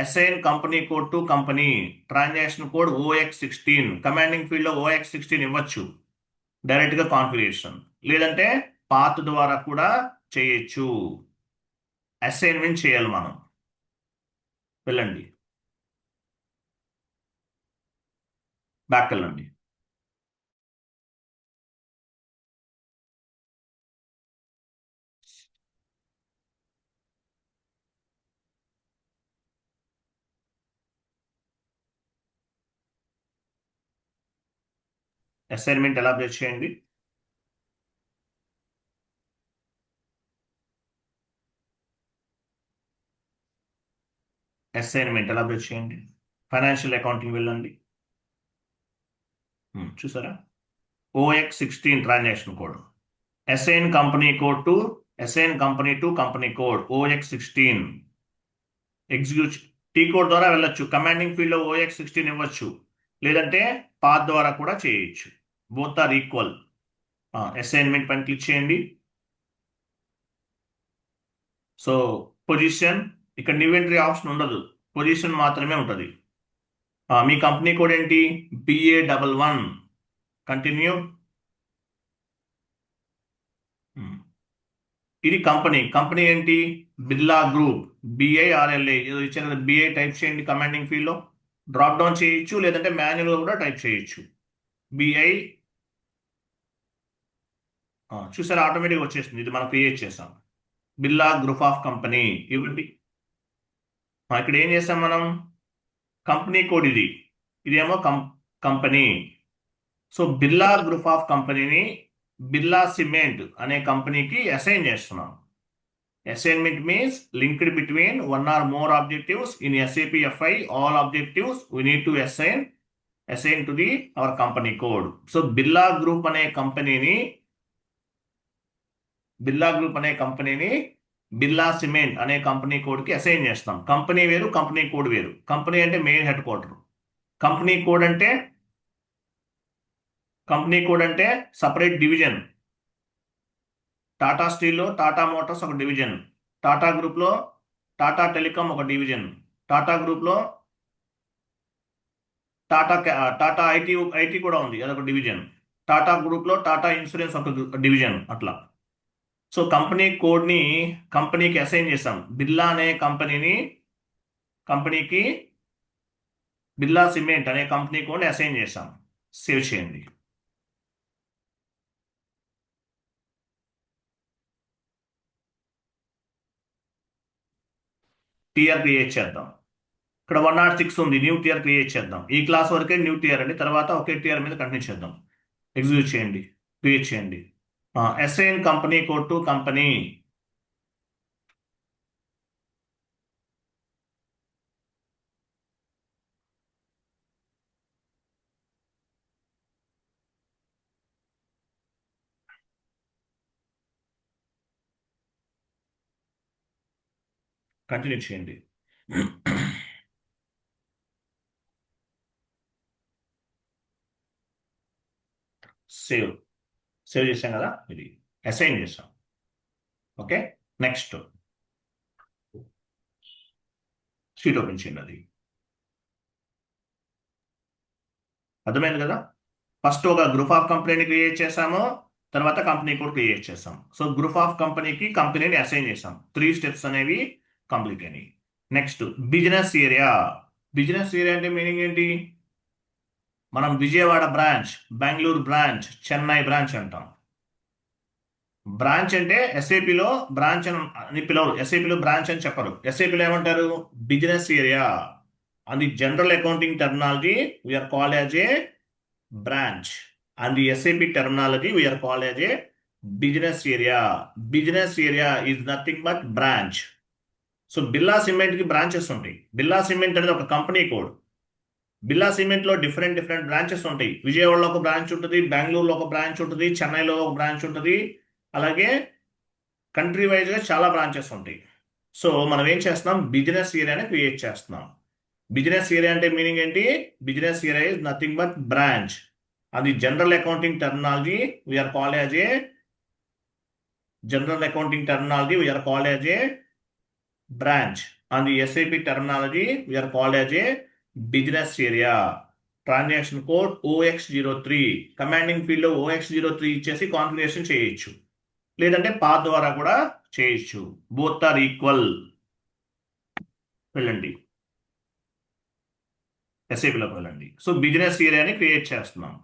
assign company code to company, transaction code OX16, commanding field లో OX16 ఇవ్వచ్చు డైరెక్ట్ గా కాన్ఫిగరేషన్, లేదంటే పాత్ ద్వారా కూడా చేయొచ్చు. అసైన్మెంట్ చేయాలి మనం. వెళ్ళండి, బ్యాక్ వెళ్ళండి. అసైన్మెంట్ ఎలా అప్డేట్ చేయండి? అసైన్మెంట్ ఎలా అప్డేట్ చేయండి? ఫైనాన్షియల్ అకౌంటింగ్ వెళ్ళండి. చూసారా, OX16 transaction code, assign company code to assign company to company code OX16. Execute tea code ద్వారా వెళ్ళొచ్చు, కమాండింగ్ ఫీల్డ్ లో OX16 ఇవ్వచ్చు, లేదంటే పాత్ ద్వారా కూడా చేయొచ్చు. Both are equal. అసైన్మెంట్ పైన క్లిక్ చేయండి. సో పొజిషన్, ఇక్కడ న్యూ ఎంట్రీ ఆప్షన్ ఉండదు, పొజిషన్ మాత్రమే ఉంటుంది. మీ కంపెనీ కోడ్ ఏంటి? BA11. కంటిన్యూ. ఇది కంపెనీ ఏంటి? Birla group, BIRLA. ఏదో ఇచ్చారు కదా, BI టైప్ చేయండి కమాండింగ్ ఫీల్డ్ లో. డ్రాప్ డౌన్ చేయొచ్చు, లేదంటే మాన్యువల్ గా కూడా టైప్ చేయొచ్చు. BI. చూసారా, ఆటోమేటిక్ వచ్చేస్తుంది. ఇది మనం క్రియేట్ చేసాం, బిర్లా గ్రూప్ ఆఫ్ కంపెనీ. ఇవ్వండి. ఇక్కడ ఏం చేసాం మనం? కంపెనీ కోడ్ ఇదేమో company. So Birla group of కంపెనీని బిర్లా సిమెంట్ అనే కంపెనీకి అసైన్ చేస్తున్నాం. Assignment means linked between one or more objectives. In SAP FI, all objectives we need to assign to our company code. So Birla group అనే కంపెనీని బిర్లా సిమెంట్ అనే కంపెనీ కోడ్కి అసైన్ చేస్తాం. కంపెనీ వేరు, కంపెనీ కోడ్ వేరు. కంపెనీ అంటే main head quarter, company code అంటే separate division. Tata స్టీల్లో Tata Motors ఒక డివిజన్, టాటా గ్రూప్లో టాటా టెలికాం ఒక డివిజన్, టాటా గ్రూప్లో టాటా ఐటీ కూడా ఉంది, అదొక డివిజన్. టాటా గ్రూప్లో టాటా ఇన్సూరెన్స్ ఒక డివిజన్. అట్లా. సో కంపెనీ కోడ్ని కంపెనీకి అసైన్ చేసాం. బిర్లా అనే కంపెనీకి బిర్లా సిమెంట్ అనే కంపెనీ కోడ్ని అసైన్ చేసాం. సేవ్ చేయండి. టిఆర్ క్రియేట్ చేద్దాం. ఇక్కడ 106 ఉంది, న్యూ టిఆర్ క్రియేట్ చేద్దాం. ఈ క్లాస్ వరకే న్యూ టిఆర్ అండి, తర్వాత ఒకే టిఆర్ మీద కంటిన్యూ చేద్దాం. ఎగ్జిక్యూట్ చేయండి, క్రియేట్ చేయండి. Assign company code to company. Continue చేయండి. సేవ్ చేసాం కదా, ఇది అసైన్ చేసాం. ఓకే, నెక్స్ట్ షీట్ ఓపెన్ చేయండి. అది అర్థమైంది కదా. ఫస్ట్ ఒక గ్రూప్ ఆఫ్ కంపెనీని క్రియేట్ చేసాము, తర్వాత కంపెనీ కోడ్ క్రియేట్ చేసాం. సో గ్రూప్ ఆఫ్ కంపెనీని అసైన్ చేసాం. 3 స్టెప్స్ అనేవి కంప్లీట్ అయినాయి. Next business area. Business area అంటే మీనింగ్ ఏంటి? మనం Vijayawada branch, Bengaluru branch, Chennai branch అంటాం. బ్రాంచ్ అంటే SAPలో బ్రాంచ్ అని పిలవరు, SAPలో బ్రాంచ్ అని చెప్పరు. SAPలో ఏమంటారు? Business area. And the general accounting terminology we are called as a branch, and the SAP terminology we are called as a business area. Business area is nothing but branch. So Birla సిమెంట్కి బ్రాంచెస్ ఉంటాయి. బిర్లా సిమెంట్ అనేది ఒక కంపెనీ కోడ్. బిర్లా సిమెంట్లో డిఫరెంట్ బ్రాంచెస్ ఉంటాయి. విజయవాడలో ఒక బ్రాంచ్ ఉంటుంది, బెంగళూరులో ఒక బ్రాంచ్ ఉంటుంది, చెన్నైలో ఒక బ్రాంచ్ ఉంటుంది, అలాగే కంట్రీ వైజ్గా చాలా బ్రాంచెస్ ఉంటాయి. సో మనం ఏం చేస్తున్నాం, బిజినెస్ ఏరియాని క్రియేట్ చేస్తున్నాం. బిజినెస్ ఏరియా అంటే మీనింగ్ ఏంటి? Business area is nothing but branch. అది general accounting terminology we are call as a branch. On the SAP terminology, we are called as a business area. Transaction code OX03, commanding field లో OX03 ఇచ్చేసి కాన్ఫిగరేషన్ చేయొచ్చు, లేదంటే పాత్ ద్వారా కూడా చేయొచ్చు. Both are equal. వెళ్ళండి ఎస్ఏపిలోకి వెళ్ళండి. సో బిజినెస్ ఏరియాని క్రియేట్ చేస్తున్నాం.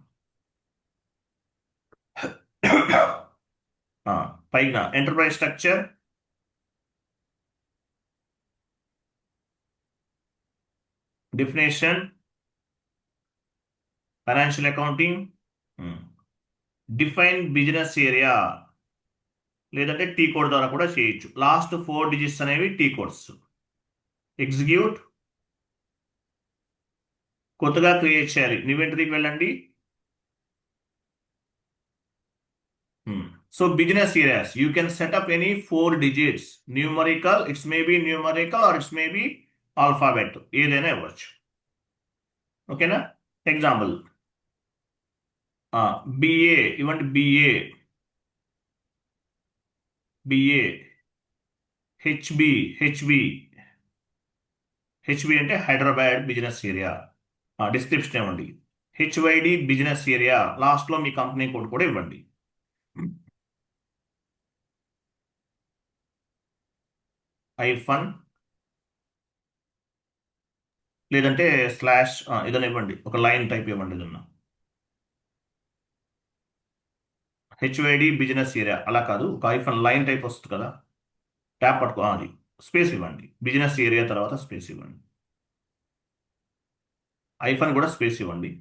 పైన enterprise structure, definition, financial accounting, define business area, లేదంటే టీ కోడ్ ద్వారా కూడా చేయొచ్చు. లాస్ట్ 4 డిజిట్స్ అనేవి టీ కోడ్స్. ఎగ్జిక్యూట్, కొత్తగా క్రియేట్ చేయాలి. న్యూ ఎంట్రీకి వెళ్ళండి. So business areas you can setup any 4 digits. Numerical, it's maybe numerical or it's maybe alphabet, ఏదైనా ఇవ్వచ్చు. ఓకేనా? ఎగ్జాంపుల్ బిఏ ఇవ్వండి. బిఏ హెచ్బి అంటే హైదరాబాద్ బిజినెస్ ఏరియా. డిస్క్రిప్షన్ ఇవ్వండి. HYD బిజినెస్ ఏరియా, లాస్ట్లో మీ కంపెనీ కోడ్ కూడా ఇవ్వండి. ఐఫన్ లేదంటే స్లాష్ ఏదైనా ఇవ్వండి, ఒక లైన్ టైప్ ఇవ్వండి. ఏదన్నా HYD బిజినెస్ ఏరియా అలా కాదు, ఒక ఐఫన్ లైన్ టైప్ వస్తుంది కదా, ట్యాప్ పట్టుకో, అది స్పేస్ ఇవ్వండి. బిజినెస్ ఏరియా తర్వాత స్పేస్ ఇవ్వండి. ఐఫన్ కూడా స్పేస్ ఇవ్వండి.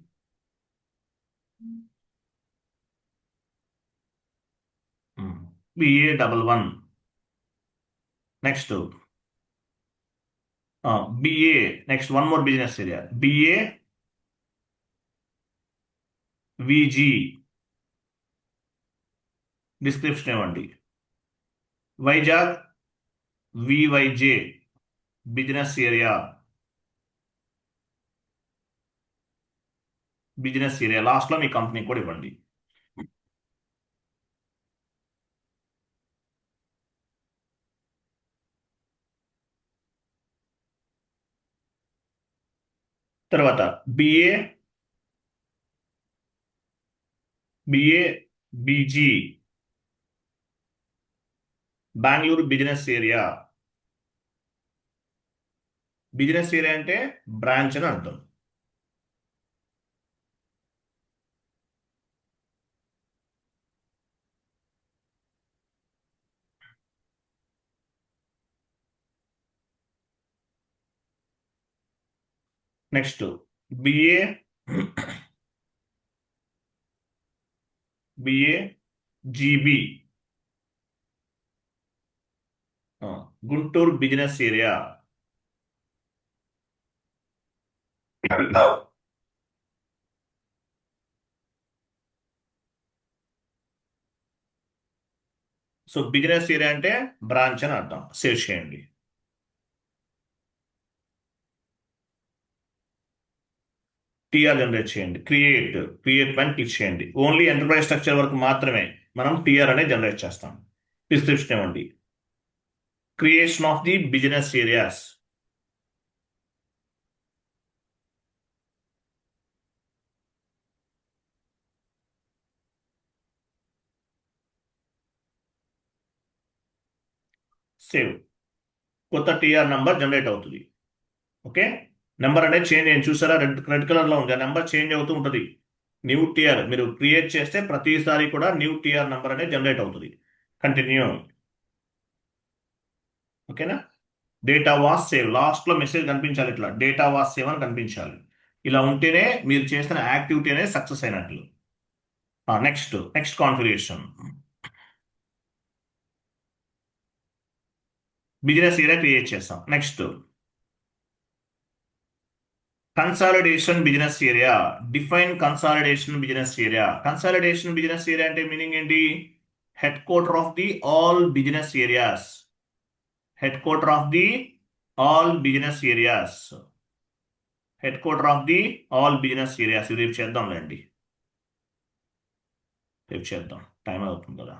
BA11. Next BA. Next one more business area, BA VG. Description ఇవ్వండి. Vizag VYJ business area. లాస్ట్లో మీ కంపెనీ కూడా ఇవ్వండి. తర్వాత BG Bengaluru business area. Business area అంటే బ్రాంచ్ అని అర్థం. Next BAGB Guntur business area. So business area అంటే బ్రాంచ్ అని అర్థం. సేవ్ చేయండి. టీఆర్ జనరేట్ చేయండి. క్రియేట్ పైన క్లిక్ చేయండి. ఓన్లీ ఎంటర్ప్రైజ్ స్ట్రక్చర్ వరకు మాత్రమే మనం టీఆర్ అనేది జనరేట్ చేస్తాం. డిస్క్రిప్షన్ ఇవ్వండి. Creation of the business areas. Save. కొత్త టీఆర్ నంబర్ జనరేట్ అవుతుంది. ఓకే, నెంబర్ అనేది చేంజ్ అయ్యింది చూసారా, రెడ్ కలర్లో ఉంది. ఆ నెంబర్ చేంజ్ అవుతూ ఉంటుంది. న్యూ టీఆర్ మీరు క్రియేట్ చేస్తే ప్రతిసారి కూడా న్యూ టీఆర్ నెంబర్ అనేది జనరేట్ అవుతుంది. కంటిన్యూ. ఓకేనా? Data was save. లాస్ట్లో మెసేజ్ కనిపించాలి, ఇట్లా డేటా వాస్ సేవ్ అని కనిపించాలి. ఇలా ఉంటేనే మీరు చేసిన యాక్టివిటీ అనేది సక్సెస్ అయినట్లు. Next configuration. Business area create చేస్తాం. Next consolidation business area. Define consolidation business area. Consolidation business area అంటే మీనింగ్ ఏంటి? Head quarter of the all business areas. Head quarter of the all business areas. Head quarter of the all business areas. రేపు చేద్దాంలేండి, రేపు చేద్దాం, టైం అవుతుంది కదా.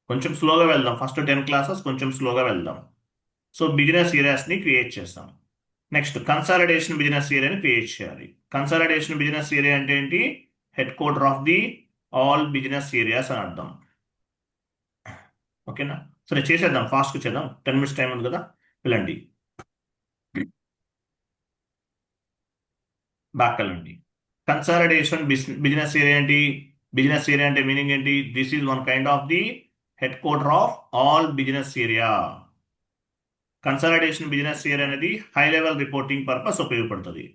కొంచెం స్లోగా వెళ్దాం, ఫస్ట్ 10 క్లాసెస్ కొంచెం స్లోగా వెళ్దాం. సో బిజినెస్ ఏరియాస్ని క్రియేట్ చేస్తాం. నెక్స్ట్ కన్సాలిడేషన్ బిజినెస్ ఏరియాని క్రియేట్ చేయాలి. కన్సాలిడేషన్ బిజినెస్ ఏరియా అంటే ఏంటి? Head quarter of the all business areas అని అర్థం. ఓకేనా? సరే చేసేద్దాం, ఫాస్ట్గా చేద్దాం, 10 minutes టైం ఉంది కదా. వెళ్ళండి, బ్యాక్ వెళ్ళండి. కన్సాలిడేషన్ బిజినెస్ ఏరియా ఏంటి? బిజినెస్ ఏరియా అంటే మీనింగ్ ఏంటి? This is one kind of the head quarter of all business area. Consolidation business area అనేది హై లెవెల్ రిపోర్టింగ్ పర్పస్ ఉపయోగపడుతుంది.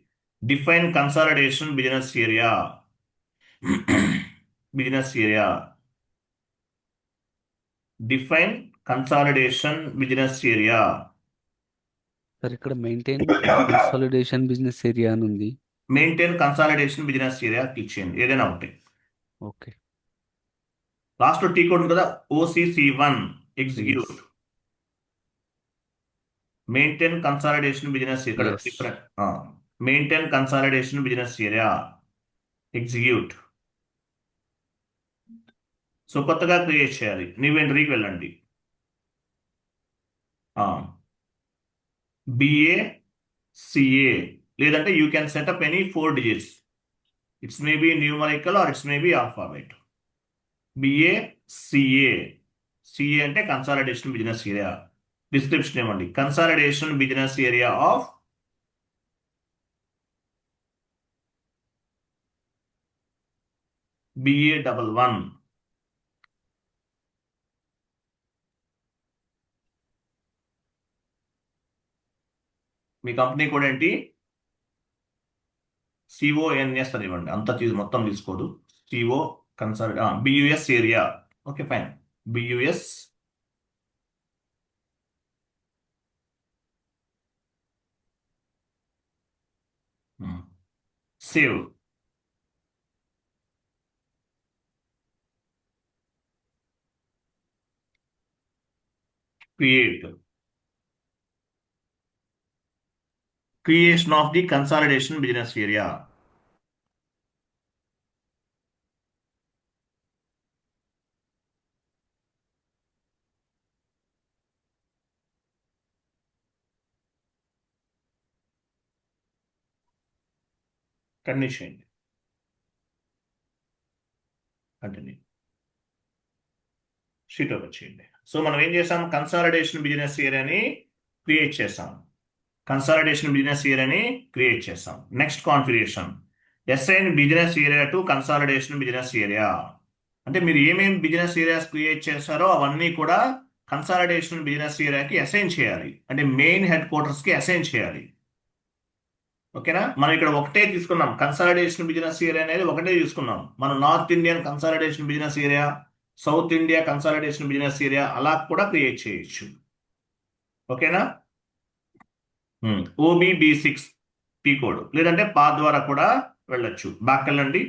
Define consolidation business area. Business area. Define consolidation business area. Sir ఇక్కడ మెయింటైన్ కన్సాలిడేషన్ బిజినెస్ ఏరియా అని ఉంది. Maintain consolidation business area click చేయండి, ఏదైనా ఒకటి. ఓకే. లాస్ట్ లో టీ కోడ్ ఉంది కదా, OCC1 execute. Yes. Maintain consolidation business ఇక్కడ Yes. Different. Maintain consolidation business area execute. So కొత్తగా క్రియేట్ చేయాలి. న్యూ ఎంట్రీకి వెళ్ళండి. BACA లేదంటే you can setup any 4 digits. It's maybe numerical or it's maybe alphabet. BACA. CA అంటే కన్సాలిడేషన్ బిజినెస్ ఏరియా. డిస్క్రిప్షన్ ఇవ్వండి, consolidation business area of BA11. మీ కంపెనీ కూడా ఏంటి? CONS అని ఇవ్వండి, అంతా మొత్తం తీసుకోదు. CO BUS area. Okay fine, BUS. Save. Create. Creation of the consolidation business area. Continue చేయండి, కంటిన్యూ. షీట్ ఓపెన్ చేయండి. సో మనం ఏం చేసాం? కన్సాలిడేషన్ బిజినెస్ ఏరియాని క్రియేట్ చేసాం. కన్సాలిడేషన్ బిజినెస్ ఏరియాని క్రియేట్ చేసాం. Next configuration, assign business area to consolidation business area. అంటే మీరు ఏమేమి బిజినెస్ ఏరియాస్ క్రియేట్ చేస్తారో అవన్నీ కూడా కన్సాలిడేషన్ బిజినెస్ ఏరియాకి అసైన్ చేయాలి, అంటే మెయిన్ హెడ్ క్వార్టర్స్కి అసైన్ చేయాలి. ఓకేనా? మనం ఇక్కడ ఒకటే తీసుకున్నాం, కన్సాలిడేషన్ బిజినెస్ ఏరియా అనేది ఒకటే తీసుకున్నాం. మనం north Indian consolidation business area, south India consolidation business area అలా కూడా క్రియేట్ చేయొచ్చు. ఓకేనా? OBB6 P కోడ్ లేదంటే పా ద్వారా కూడా వెళ్ళొచ్చు. బ్యాక్ వెళ్ళండి,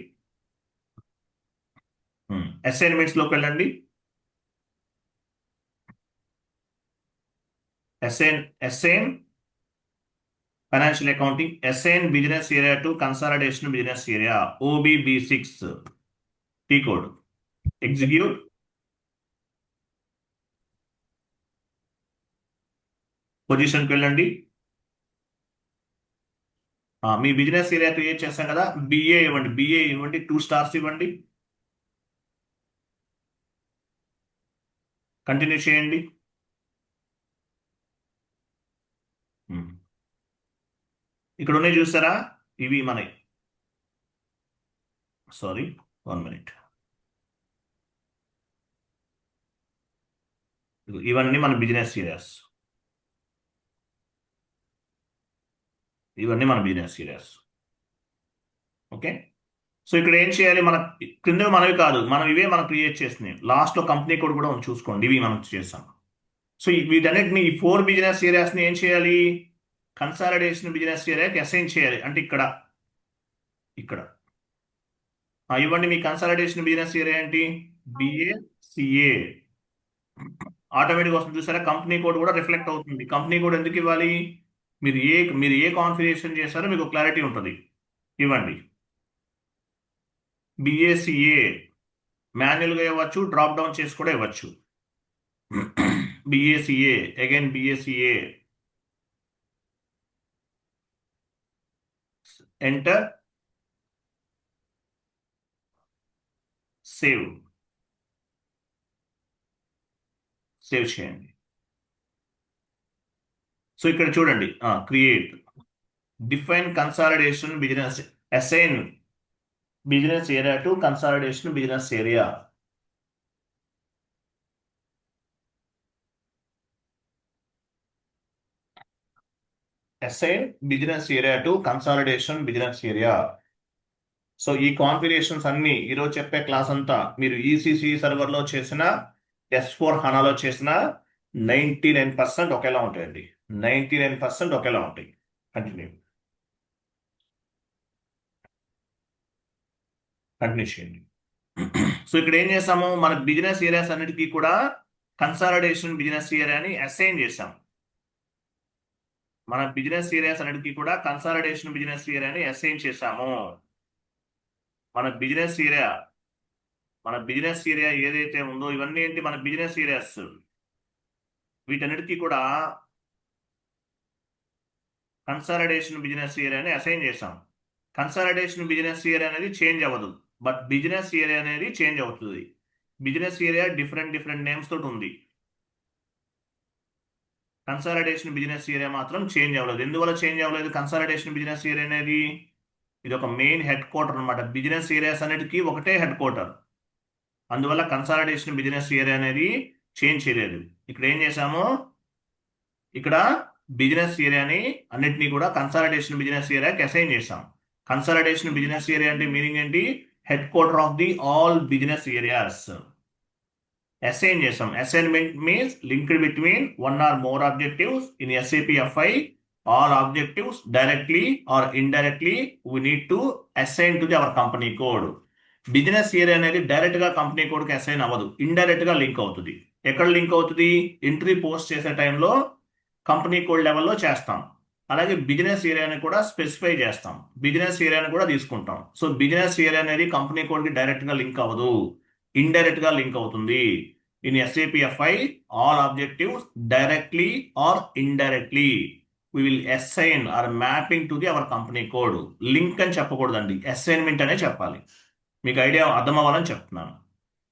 అసైన్మెంట్స్ లోకి వెళ్ళండి. Assign financial accounting, assign business area to consolidation business area, OBB6 P code. Execute. పొజిషన్కి వెళ్ళండి. మీ బిజినెస్ ఏరియా క్రియేట్ చేస్తాం కదా, BA ఇవ్వండి, BA ఇవ్వండి, 2 stars ఇవ్వండి. కంటిన్యూ చేయండి. ఇక్కడ ఉన్నాయి చూసారా, ఇవి మనవి. Sorry, 1 minute. ఇవన్నీ మన బిజినెస్ ఏరియాస్. ఇవన్నీ మన బిజినెస్ ఏరియాస్. ఓకే. సో ఇక్కడ ఏం చేయాలి? మన క్రింద మనవి కాదు, మనం ఇవే మనం క్రియేట్ చేస్తున్నాయి. లాస్ట్లో కంపెనీ కోడ్ కూడా మనం చూసుకోండి, ఇవి మనం చేసాం. సో వీటన్నిటిని, ఈ 4 బిజినెస్ ఏరియాస్ని ఏం చేయాలి? కన్సాలిడేషన్ బిజినెస్ ఏరియాకి అసైన్ చేయాలి. అంటే ఇక్కడ ఇక్కడ ఇవ్వండి, మీ కన్సాలిడేషన్ బిజినెస్ ఏరియా ఏంటి? BACA. ఆటోమేటిక్ వస్తుంది చూసారా, కంపెనీ కోడ్ కూడా రిఫ్లెక్ట్ అవుతుంది. కంపెనీ కోడ్ ఎందుకు ఇవ్వాలి? మీరు ఏ కాన్ఫిగరేషన్ చేస్తారో మీకు క్లారిటీ ఉంటుంది. ఇవ్వండి. బిఏసిఏ మాన్యువల్గా ఇవ్వచ్చు, డ్రాప్ డౌన్ చేసి కూడా ఇవ్వచ్చు. బిఏసిఏ అగైన్ బిఏసిఏ ఎంటర్ సేవ్ చేయండి. సో ఇక్కడ చూడండి, create define consolidation business assign business area to consolidation business area. Assign business area to consolidation business area. So ఈ కాన్ఫిగరేషన్స్ అన్ని ఈరోజు చెప్పే క్లాస్ అంతా మీరు ఈసీసీ సర్వర్లో చేసిన, S4 హనాలో చేసిన 99% ఒకేలా ఉంటాయండి. 99% ఒకేలా ఉంటాయి. కంటిన్యూ చేయండి. సో ఇక్కడ ఏం చేసాము, మన బిజినెస్ ఏరియాస్ అన్నిటికీ కూడా కన్సాలిడేషన్ బిజినెస్ ఏరియాని అసైన్ చేసాం. మన బిజినెస్ ఏరియాస్ అన్నిటికీ కూడా కన్సాలిడేషన్ బిజినెస్ ఏరియాని అసైన్ చేసాము. మన బిజినెస్ ఏరియా ఏదైతే ఉందో ఇవన్నీ ఏంటి, మన బిజినెస్ ఏరియాస్. వీటన్నిటికీ కూడా కన్సాలిడేషన్ బిజినెస్ ఏరియాని అసైన్ చేసాం. కన్సాలిడేషన్ బిజినెస్ ఏరియా అనేది చేంజ్ అవ్వదు, బట్ బిజినెస్ ఏరియా అనేది చేంజ్ అవుతుంది. బిజినెస్ ఏరియా డిఫరెంట్ నేమ్స్ తోటి ఉంది. కన్సాలిడేషన్ బిజినెస్ ఏరియా మాత్రం చేంజ్ అవ్వలేదు. ఎందువల్ల చేంజ్ అవ్వలేదు? కన్సాలిడేషన్ బిజినెస్ ఏరియా అనేది ఇది ఒక మెయిన్ హెడ్ క్వార్టర్ అనమాట. బిజినెస్ ఏరియాస్ అన్నిటికీ ఒకటే హెడ్ క్వార్టర్. అందువల్ల కన్సాలిడేషన్ బిజినెస్ ఏరియా అనేది చేంజ్ చేయలేదు. ఇక్కడ ఏం చేశాము, ఇక్కడ బిజినెస్ ఏరియాని అన్నిటినీ కూడా కన్సాలిడేషన్ బిజినెస్ ఏరియాకి అసైన్ చేశాం. కన్సాలిడేషన్ బిజినెస్ ఏరియా అంటే మీనింగ్ ఏంటి? Head quarter of the all business areas. Assign చేసాం. Assignment means linked between one or more objectives in SAP FI. All objectives directly or indirectly we need to assign to the our company code. Business area అనేది డైరెక్ట్ గా కంపెనీ కోడ్ కి అసైన్ అవ్వదు, ఇండైరెక్ట్ గా లింక్ అవుతుంది. ఎక్కడ లింక్ అవుతుంది? ఎంట్రీ పోస్ట్ చేసే టైంలో కంపెనీ కోడ్ లెవెల్లో చేస్తాం. అలాగే బిజినెస్ ఏరియాని కూడా స్పెసిఫై చేస్తాం, బిజినెస్ ఏరియాని కూడా తీసుకుంటాం. సో బిజినెస్ ఏరియా అనేది కంపెనీ కోడ్ కి డైరెక్ట్ గా లింక్ అవ్వదు, ఇండైరెక్ట్ గా లింక్ అవుతుంది. In SAP FI all objectives directly or indirectly we will assign or mapping to the our company code. Link అని చెప్పకూడదండి, అసైన్మెంట్ అనే చెప్పాలి. మీకు ఐడియా అర్థం అవ్వాలని చెప్తున్నాను.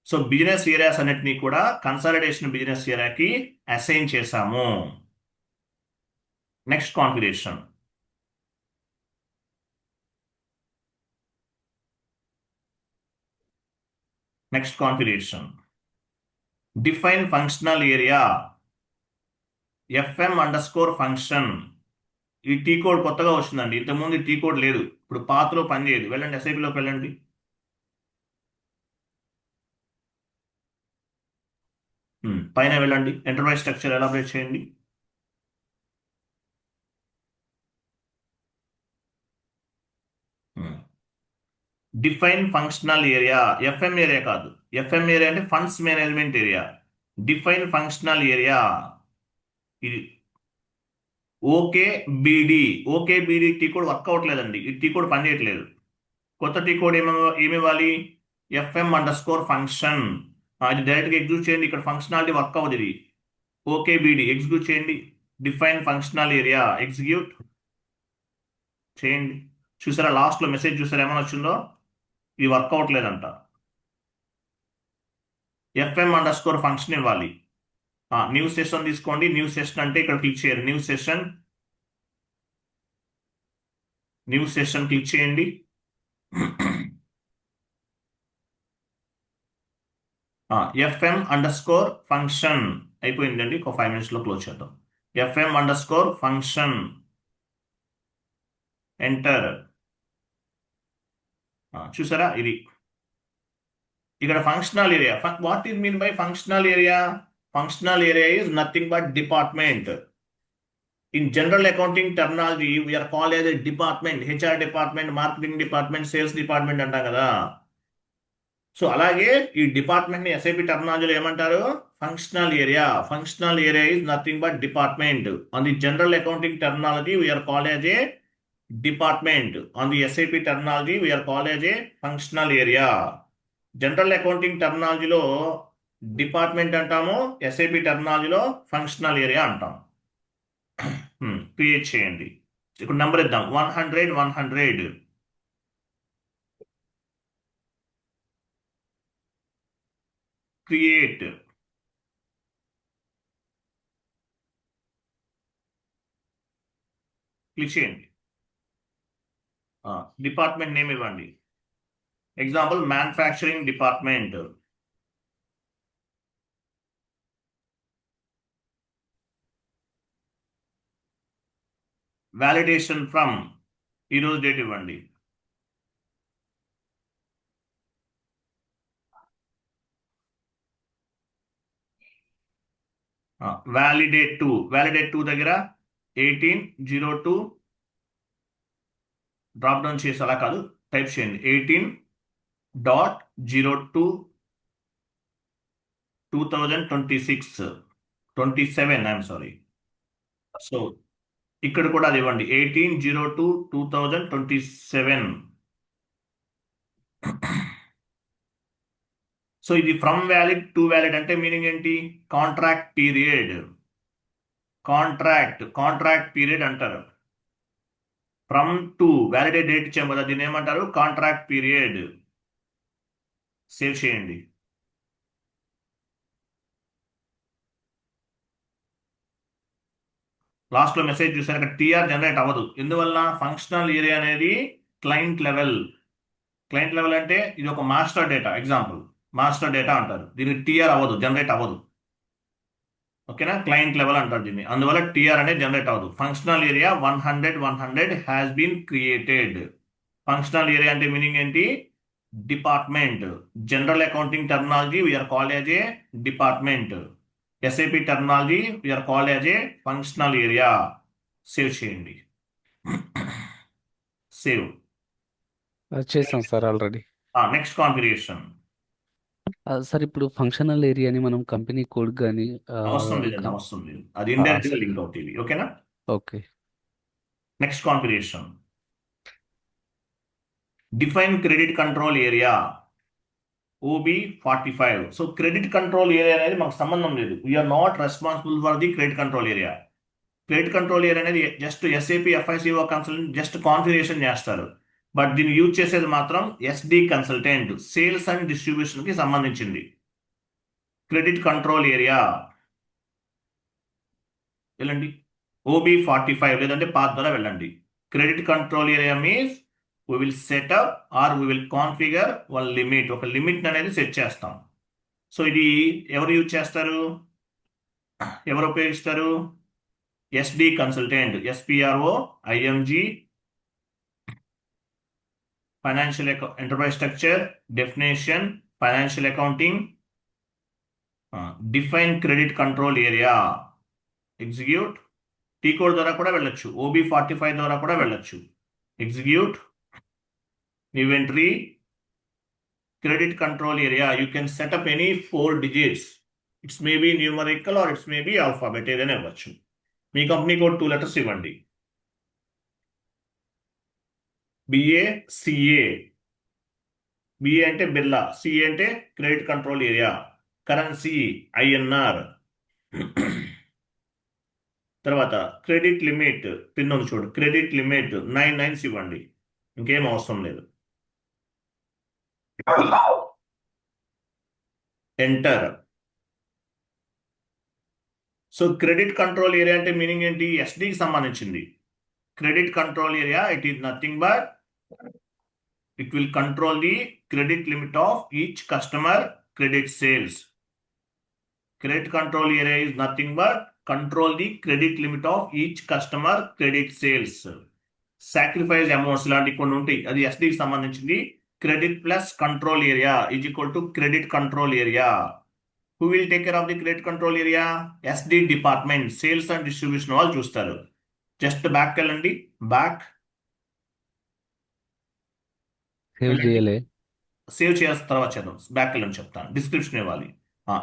సో బిజినెస్ ఏరియాస్ అన్నిటినీ కూడా కన్సాలిడేషన్ బిజినెస్ ఏరియాకి అసైన్ చేశాము. Next configuration. Define functional area FM_ function. ఈ టీ కోడ్ కొత్తగా వస్తుందండి, ఇంతకుముందు టీ కోడ్ లేదు. ఇప్పుడు పాత్రలో పనిచేయదు. వెళ్ళండి, SAPలోకి వెళ్ళండి. పైన వెళ్ళండి, ఎంటర్ప్రైజ్ స్ట్రక్చర్ ఎలాబరేట్ చేయండి. Define functional area. FM area కాదు, FM ఏరియా అంటే funds management area. Define functional area ఇది OK BD T code work అవ్వట్లేదండి. ఈ టీ కోడ్ పనిచేయట్లేదు. కొత్త టీ కోడ్ ఏమివ్వాలి? FM_ function. అది డైరెక్ట్గా ఎగ్జిక్యూట్ చేయండి. ఇక్కడ ఫంక్షనాలిటీ వర్క్ అవ్వదు. ఇది ఓకే బీడీ ఎగ్జిక్యూట్ చేయండి. డిఫైన్ ఫంక్షనల్ ఏరియా ఎగ్జిక్యూట్ చేయండి. చూసారా, లాస్ట్లో మెసేజ్ చూసారా ఏమైనా వచ్చిందో? ఇది వర్క్ అవ్వట్లేదంట. FM_ ఫంక్షన్ ఇవ్వాలి. న్యూ సెషన్ తీసుకోండి. న్యూ సెషన్ అంటే ఇక్కడ క్లిక్ చేయాలి. న్యూ సెషన్ క్లిక్ చేయండి. FM_ ఫంక్షన్ అయిపోయిందండి. ఒక 5 minutes లో క్లోజ్ చేద్దాం. FM_ function enter. చూసారా, ఇది ఇక్కడ functional area. What is mean by functional area? Functional area is nothing but department. In general accounting terminology we are called as a department. HR department, marketing department, sales department అంటాం కదా. సో అలాగే ఈ డిపార్ట్మెంట్ ని ఎస్ఐపి టర్మినాలజీలో ఏమంటారు? Functional area. Functional area is nothing but department. On the general accounting terminology we are called as a department. On the SAP terminology we are called as a functional area. General accounting టర్మినాలజీలో డిపార్ట్మెంట్ అంటాము, ఎస్ఐపి టర్మినాలజీలో ఫంక్షనల్ ఏరియా అంటాం. క్రియేట్ చేయండి. ఇక్కడ నెంబర్ ఇద్దాం, 100 100. క్రియేట్. క్లిక్ చేయండి. డిపార్ట్మెంట్ నేమ్ ఇవ్వండి. Example manufacturing department. Validation from, ఈరోజు డేట్ ఇవ్వండి. వ్యాలిడేట్ టు దగ్గర 1802 డ్రాప్ డౌన్ చేసి అలా కాదు, టైప్ చేయండి 18.02/2026 27 ఐఎమ్ సారీ. సో ఇక్కడ కూడా అది ఇవ్వండి 18/02/2027. సో ఇది ఫ్రమ్ వ్యాలిడ్ టు వ్యాలిడ్ అంటే మీనింగ్ ఏంటి? Contract period. కాంట్రాక్ట్ పీరియడ్ అంటారు. ఫ్రమ్ టు వ్యాలిడేట్ డేట్ ఇచ్చాం కదా, దీన్ని ఏమంటారు? Contract period. సేవ్ చేయండి. లాస్ట్ లో మెసేజ్ చూసారు, అక్కడ టీఆర్ జనరేట్ అవ్వదు. ఎందువల్ల? ఫంక్షనల్ ఏరియా అనేది క్లయింట్ లెవెల్. క్లయింట్ లెవెల్ అంటే ఇది ఒక master data. Example master data అంటారు, దీనికి టీఆర్ అవ్వదు, జనరేట్ అవ్వదు. ఓకేనా? క్లయింట్ లెవెల్ అంటారు దీన్ని, అందువల్ల టీఆర్ అనేది జనరేట్ అవ్వదు. Functional area 100 has been created. Functional area అంటే మీనింగ్ ఏంటి? Department. General accounting terminology we are called as a department. SAP terminology we are called as a functional area. Save చేయండి. సేవ్. చేసాం sir already. Next configuration. Sir ఇప్పుడు ఫంక్షనల్ ఏరియాని మనం కంపెనీ కోడ్ కానీ అవసరం లేదండి, అవసరం లేదు. అది ఇండైరెక్ట్ గా లింక్ అవుతుంది. ఓకేనా? Okay. Next configuration. Define credit control area OB45. So credit control area అనేది మాకు సంబంధం లేదు. We're not responsible for the credit control area. Credit control area అనేది just SAP FICO consultant just configuration చేస్తారు. బట్ దీన్ని యూజ్ చేసేది మాత్రం SD consultant, sales and distribution కి సంబంధించింది. క్రెడిట్ కంట్రోల్ ఏరియా వెళ్ళండి, OB45 లేదంటే పాత్ ద్వారా వెళ్ళండి. Credit control area means we will set up or we will configure one limit. ఒక లిమిట్ అనేది సెట్ చేస్తాం. సో ఇది ఎవరు యూజ్ చేస్తారు? ఎవరు ఉపయోగిస్తారు? SD consultant, SPRO IMG, financial enterprise structure, definition, financial accounting, define credit control area, execute. Tea code ద్వారా కూడా వెళ్ళొచ్చు, OB45 ద్వారా కూడా వెళ్ళొచ్చు. Execute. New entry, credit control area. You can set up any 4 digits. It's may be numerical or it's may be alphabet. ఏదైనా ఇవ్వచ్చు. మీ కంపెనీ కోడ్ 2 letters ఇవ్వండి. BACA. BA అంటే బిర్లా, CA అంటే credit control area. Currency INR. తర్వాత క్రెడిట్ లిమిట్, పిన్ ఉంది చూడు, క్రెడిట్ లిమిట్ 9 9 ఇవ్వండి. ఇంకేం అవసరం లేదు. Enter. So credit control area అంటే మీనింగ్ ఏంటి? ఎస్డికి సంబంధించింది. Credit control area it is nothing but it will control the credit limit of each customer credit sales. Credit control area is nothing but control the credit limit of each customer credit sales. Sacrifice amounts లాంటి కొన్ని ఉంటాయి, అది ఎస్డికి సంబంధించింది. Credit plus control area is equal to credit control area. Who will take care of the credit control area? SD department, sales and distribution వాళ్ళు చూస్తారు. జస్ట్ బ్యాక్ వెళ్ళండి, బ్యాక్ సేవ్ చేయలే. సేవ్ చేయాల్సిన తర్వాత చేద్దాం, బ్యాక్ వెళ్ళని చెప్తాను. డిస్క్రిప్షన్ ఇవ్వాలి,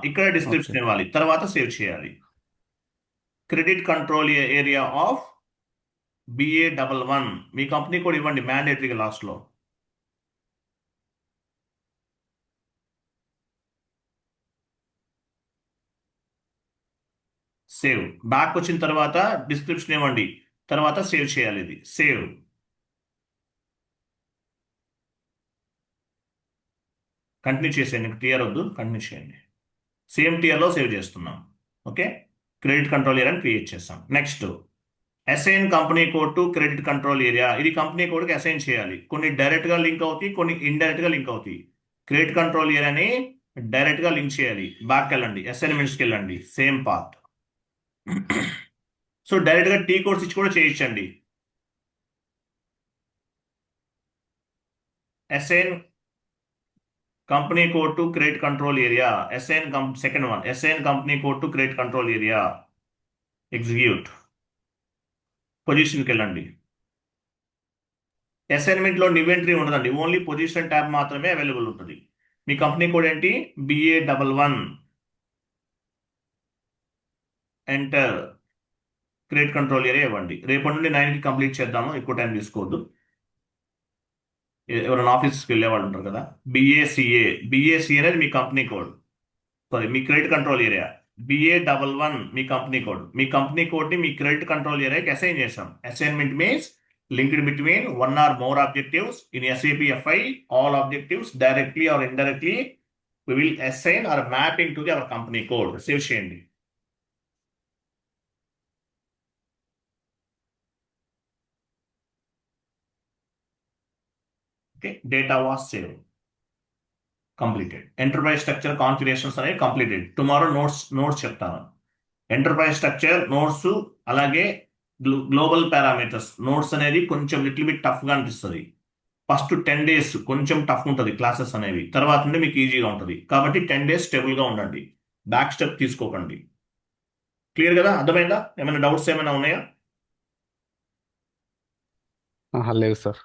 ఇక్కడ ఓకే. డిస్క్రిప్షన్ ఇవ్వాలి, తర్వాత సేవ్ చేయాలి. Credit control area of BA11 మీ కంపెనీ కూడా ఇవ్వండి మ్యాండేటరీగా లాస్ట్లో. సేవ్. బ్యాక్ వచ్చిన తర్వాత డిస్క్రిప్షన్ ఇవ్వండి, తర్వాత సేవ్ చేయాలి. ఇది సేవ్. కంటిన్యూ చేసేయండి, టియర్ వద్దు, కంటిన్యూ చేయండి. సేమ్ టియర్లో సేవ్ చేస్తున్నాం. Okay, credit control area create చేస్తాం. Next assign company code to credit control area. ఇది కంపెనీ కోడ్కి అసైన్ చేయాలి. కొన్ని డైరెక్ట్గా లింక్ అవుతాయి, కొన్ని ఇండైరెక్ట్గా లింక్ అవుతాయి. క్రెడిట్ కంట్రోల్ ఏరియాని డైరెక్ట్గా లింక్ చేయాలి. బ్యాక్ వెళ్ళండి, అసైన్మెంట్స్కి వెళ్ళండి, సేమ్ పాత్. సో డైరెక్ట్గా టీ కోడ్స్ ఇచ్చి కూడా చేయించండి. Assign company code to credit control area. Second one, assign company code to credit control area. Execute. పొజిషన్కి వెళ్ళండి. అసైన్మెంట్లో ఇన్వెంటరీ ఉండదండి, ఓన్లీ పొజిషన్ ట్యాబ్ మాత్రమే అవైలబుల్ ఉంటుంది. మీ కంపెనీ కోడ్ ఏంటి? BA11. Enter. Credit control area ఇవ్వండి. రేపటి నుండి 9కి కంప్లీట్ చేద్దాము, ఎక్కువ టైం తీసుకోవద్దు. ఎవరైనా ఆఫీస్కి వెళ్ళే వాళ్ళు ఉంటారు కదా. BACA అనేది మీ కంపెనీ కోడ్, సారీ మీ క్రెడిట్ కంట్రోల్ ఏరియా. BA11 మీ కంపెనీ కోడ్. మీ కంపెనీ కోడ్ని మీ క్రెడిట్ కంట్రోల్ ఏరియాకి అసైన్ చేసాం. Assignment means linked between one or more objectives in SAP FI. All objectives directly or indirectly we will assign or mapping to our company code. Save చేయండి. Okay, data was saved. Completed. Enterprise structure configurations అనేవి completed. Tomorrow notes చెప్తాను. ఎంటర్ప్రైజ్ స్ట్రక్చర్ నోట్స్, అలాగే గ్లోబల్ పారామీటర్స్ నోట్స్ అనేది కొంచెం లిటిల్ బిట్ టఫ్గా అనిపిస్తుంది. ఫస్ట్ 10 days కొంచెం టఫ్ ఉంటుంది క్లాసెస్ అనేవి, తర్వాత నుండి మీకు ఈజీగా ఉంటుంది. కాబట్టి 10 days స్టేబుల్గా ఉండండి, బ్యాక్ స్టెప్ తీసుకోకండి. క్లియర్ కదా, అర్థమైందా? ఏమైనా డౌట్స్ ఏమైనా ఉన్నాయా? లేదు సార్.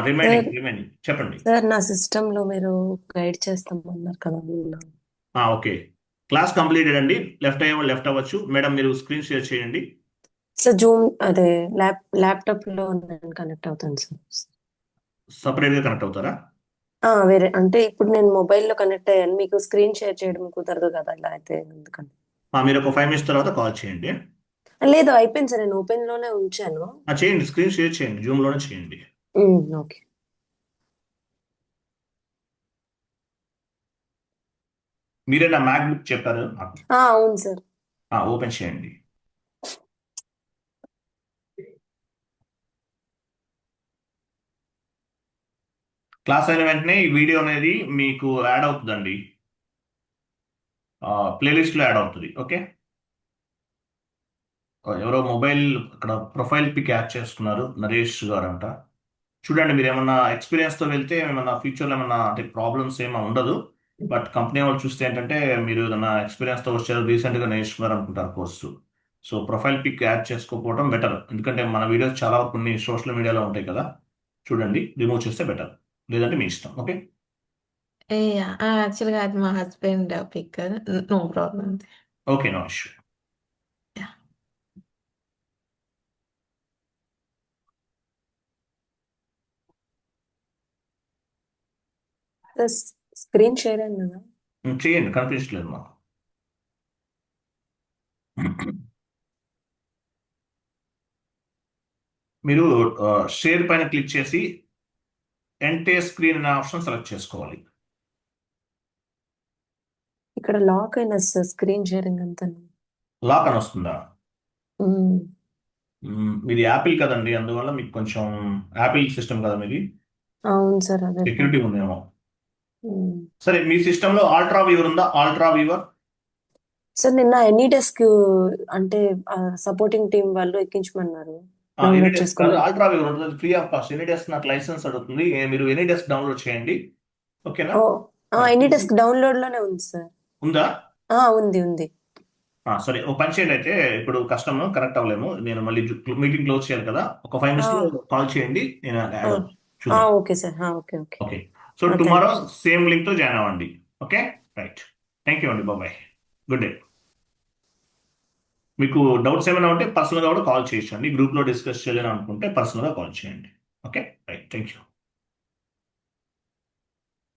రిమైనింగ్ చెప్పండి. సార్ నా సిస్టమ్ లో మీరు గైడ్ చేస్తామన్నారు కదా నిన్న. ఓకే, క్లాస్ కంప్లీటెడ్ అండి. లెఫ్ట్ అవ్వచ్చు. మేడం మీరు స్క్రీన్ షేర్ చేయండి. సార్ జూమ్ అదే ల్యాప్టాప్ లో నేను కనెక్ట్ అవుతాను సార్. సపరేట్గా కనెక్ట్ అవుతారా? వేరే అంటే ఇప్పుడు నేను మొబైల్లో కనెక్ట్ అయ్యాను, మీకు స్క్రీన్ షేర్ చేయడం కుదరదు కదా ఇలా అయితే, ఎందుకని? మీరు ఒక 5 minutes తర్వాత కాల్ చేయండి. లేదు అయిపోయింది సార్, నేను ఓపెన్ లోనే ఉంచాను. చేయండి, స్క్రీన్ షేర్ చేయండి, జూమ్లోనే చేయండి. ఓకే. మీరే నా మ్యాక్ బుక్ చెప్పారు నాకు. అవును సార్. ఓపెన్ చేయండి. క్లాస్ అయిన వెంటనే ఈ వీడియో అనేది మీకు యాడ్ అవుతుందండి, ప్లేలిస్ట్లో యాడ్ అవుతుంది. ఓకే, ఎవరో మొబైల్ అక్కడ ప్రొఫైల్ పిక్ యాడ్ చేసుకున్నారు, నరేష్ గారు అంట. చూడండి, మీరు ఏమన్నా ఎక్స్పీరియన్స్తో వెళ్తే ఏమన్నా ఫ్యూచర్లో ఏమన్నా అంటే ప్రాబ్లమ్స్ ఏమన్నా ఉండదు. బట్ కంపెనీ వాళ్ళు చూస్తే ఏంటంటే మీరు ఏదైనా ఎక్స్పీరియన్స్తో వచ్చారు, రీసెంట్గా నేర్చుకున్నారు అనుకుంటారు course. So profile pic add చేసుకోకపోవడం బెటర్, ఎందుకంటే మన వీడియోస్ చాలా కొన్ని సోషల్ మీడియాలో ఉంటాయి కదా. చూడండి, రిమూవ్ చేస్తే బెటర్, లేదంటే మీ ఇష్టం. Okay, Yeah, actually, I had my husband pick. No problem. Okay, no issue. Yeah. Screen share అయింది కదా. చేయండి, కనిపించలేదు మాకు. మీరు షేర్ పైన క్లిక్ చేసి ఎంటైర్ స్క్రీన్ అనే ఆప్షన్ సెలెక్ట్ చేసుకోవాలి. ఇక్కడ లాక్ అయిన సార్ స్క్రీన్ షేరింగ్ అంతా. లాక్ అని వస్తుందా? మీది యాపిల్ కదండి, అందువల్ల మీకు కొంచెం యాపిల్ సిస్టమ్ కదా మీది, అవును సార్, అదే సెక్యూరిటీ ఉందేమో. సరే, మీ సిస్టంలో అల్ట్రా వ్యూవర్ ఉందా? అల్ట్రా వ్యూవర్ సార్ నిన్న ఎనీ డెస్క్ అంటే సపోర్టింగ్ టీం వాళ్ళు ఎక్కించమన్నారు. డౌన్లోడ్ చేసుకోవాలి. అల్ట్రా వ్యూవర్ ఉంటుంది, free of cost. Any desk నాకు లైసెన్స్ అడుగుతుంది, మీరు ఎనీ డెస్క్ డౌన్లోడ్ చేయండి. ఓకేనా? ఎనీ డెస్క్ డౌన్లోడ్ లోనే ఉంది సార్. ఉందా? ఉంది. సరే, ఒక పని చేయండి. అయితే ఇప్పుడు కష్టం, కనెక్ట్ అవ్వలేము. నేను మళ్ళీ మీటింగ్ క్లోజ్ చేయాలి కదా, ఒక 5 minutes లో కాల్ చేయండి, నేను చూద్దాం. Okay sir. Okay. Okay. So thank tomorrow you. Same లింక్తో జాయిన్ అవ్వండి. Okay, right. థ్యాంక్ యూ అండి, బాబాయ్, గుడ్ డే. మీకు డౌట్స్ ఏమైనా ఉంటే పర్సనల్గా కూడా కాల్ చేయొచ్చు అండి. గ్రూప్లో డిస్కస్ చేయాలని అనుకుంటే పర్సనల్గా కాల్ చేయండి. Okay, right, thank you.